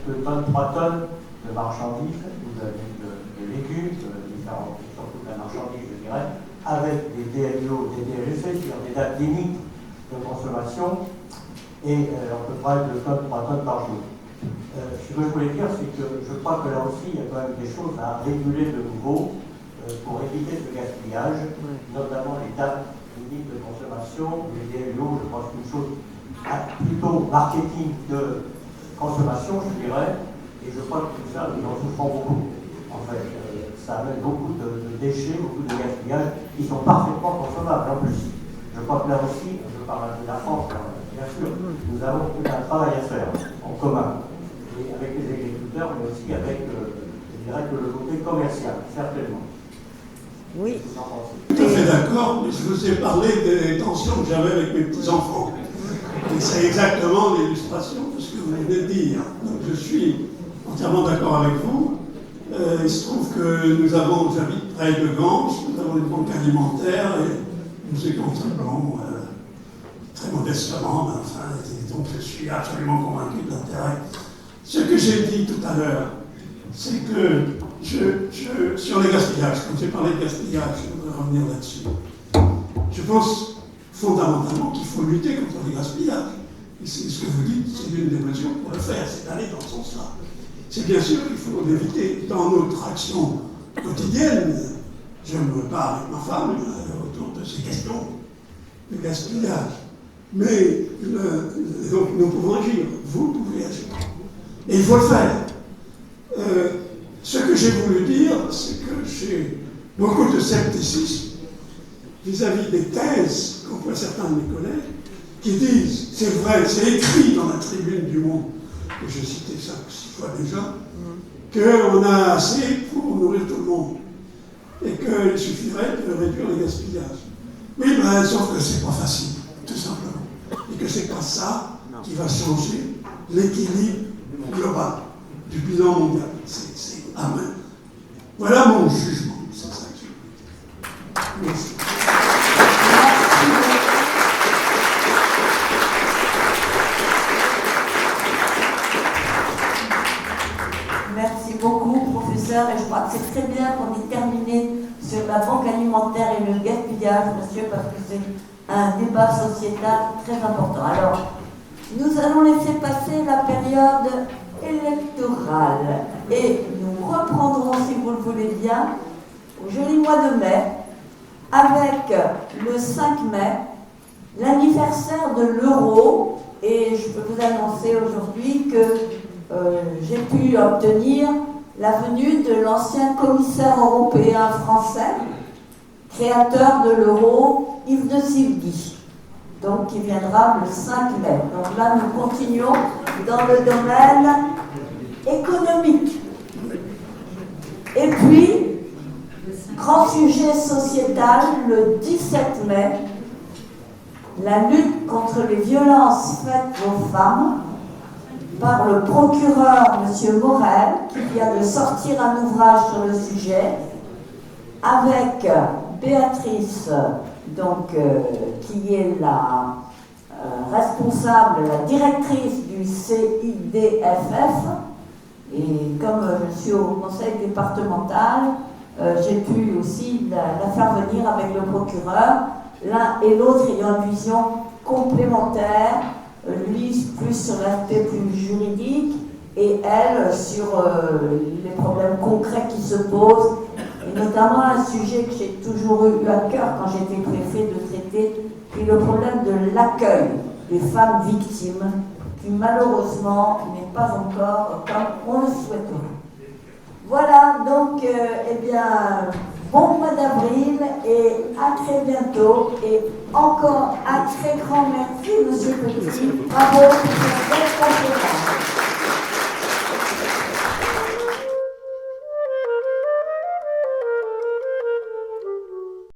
2 tonnes, 3 tonnes de marchandises, de légumes, surtout de la marchandise, je dirais, avec des DLO, des DLC, c'est-à-dire des dates limites de consommation, et à peu près 2 tonnes, 3 tonnes par jour. Ce que je voulais dire, c'est que je crois que là aussi, il y a quand même des choses à réguler de nouveau pour éviter ce gaspillage, notamment les dates limites de consommation, les DLO, je pense qu'une chose plutôt marketing de consommation, je dirais, et je crois que tout ça, nous en souffrons beaucoup. En fait, ça amène beaucoup de déchets, beaucoup de gaspillage qui sont parfaitement consommables en plus. Je crois que là aussi, je parle de la France, bien sûr, nous avons tout un travail à faire en commun. Avec les agriculteurs, mais aussi avec, je dirais, que le côté commercial, certainement. Oui. Tout à fait d'accord, mais je vous ai parlé des tensions que j'avais avec mes petits-enfants. Et c'est exactement l'illustration de ce que vous venez de dire. Donc je suis entièrement d'accord avec vous. Il se trouve que j'habite près de Ganges, nous avons une banque alimentaire et nous y contribuons très modestement, mais enfin, donc je suis absolument convaincu de l'intérêt. Ce que j'ai dit tout à l'heure, c'est que sur les gaspillages, quand j'ai parlé de gaspillage, je voudrais revenir là-dessus. Je pense fondamentalement qu'il faut lutter contre les gaspillages. Et c'est ce que vous dites, c'est l'une des mesures pour le faire, c'est d'aller dans ce sens-là. C'est bien sûr qu'il faut l'éviter dans notre action quotidienne. Je me parle avec ma femme autour de ces questions de gaspillage. Mais donc nous pouvons agir, vous pouvez agir. Et il faut le faire. Ce que j'ai voulu dire, c'est que j'ai beaucoup de scepticisme vis-à-vis des thèses qu'emploient certains de mes collègues qui disent, c'est vrai, c'est écrit dans la tribune du Monde, que j'ai cité 5 ou 6 fois déjà, qu'on a assez pour nourrir tout le monde et qu'il suffirait de réduire les gaspillages. Oui, ben, sauf que c'est pas facile, tout simplement. Et que c'est pas ça qui va changer l'équilibre global du bilan mondial. C'est amen. Voilà mon jugement. C'est ça que je veux dire. Merci. Merci beaucoup, professeur. Et je crois que c'est très bien qu'on ait terminé sur la banque alimentaire et le gaspillage, monsieur, parce que c'est un débat sociétal très important. Alors, nous allons laisser passer la période électorale et nous reprendrons, si vous le voulez bien, au joli mois de mai, avec le 5 mai, l'anniversaire de l'euro. Et je peux vous annoncer aujourd'hui que j'ai pu obtenir la venue de l'ancien commissaire européen français, créateur de l'euro, Yves de Sylvie, donc qui viendra le 5 mai. Donc là, nous continuons dans le domaine économique. Et puis, grand sujet sociétal, le 17 mai, la lutte contre les violences faites aux femmes par le procureur M. Morel, qui vient de sortir un ouvrage sur le sujet, avec Béatrice, donc, qui est la responsable, la directrice du CIDFF, et comme je suis au conseil départemental, j'ai pu aussi la faire venir avec le procureur, l'un et l'autre ayant une vision complémentaire, lui plus sur l'aspect plus juridique et elle sur les problèmes concrets qui se posent, et notamment un sujet que j'ai toujours eu à cœur quand j'étais préfet de traiter, qui est le problème de l'accueil des femmes victimes, qui malheureusement n'est pas encore comme on le souhaiterait. Voilà, donc, eh bien, bon mois d'avril et à très bientôt. Et encore un très grand merci, Monsieur Petit. Bravo pour cette belle conférence.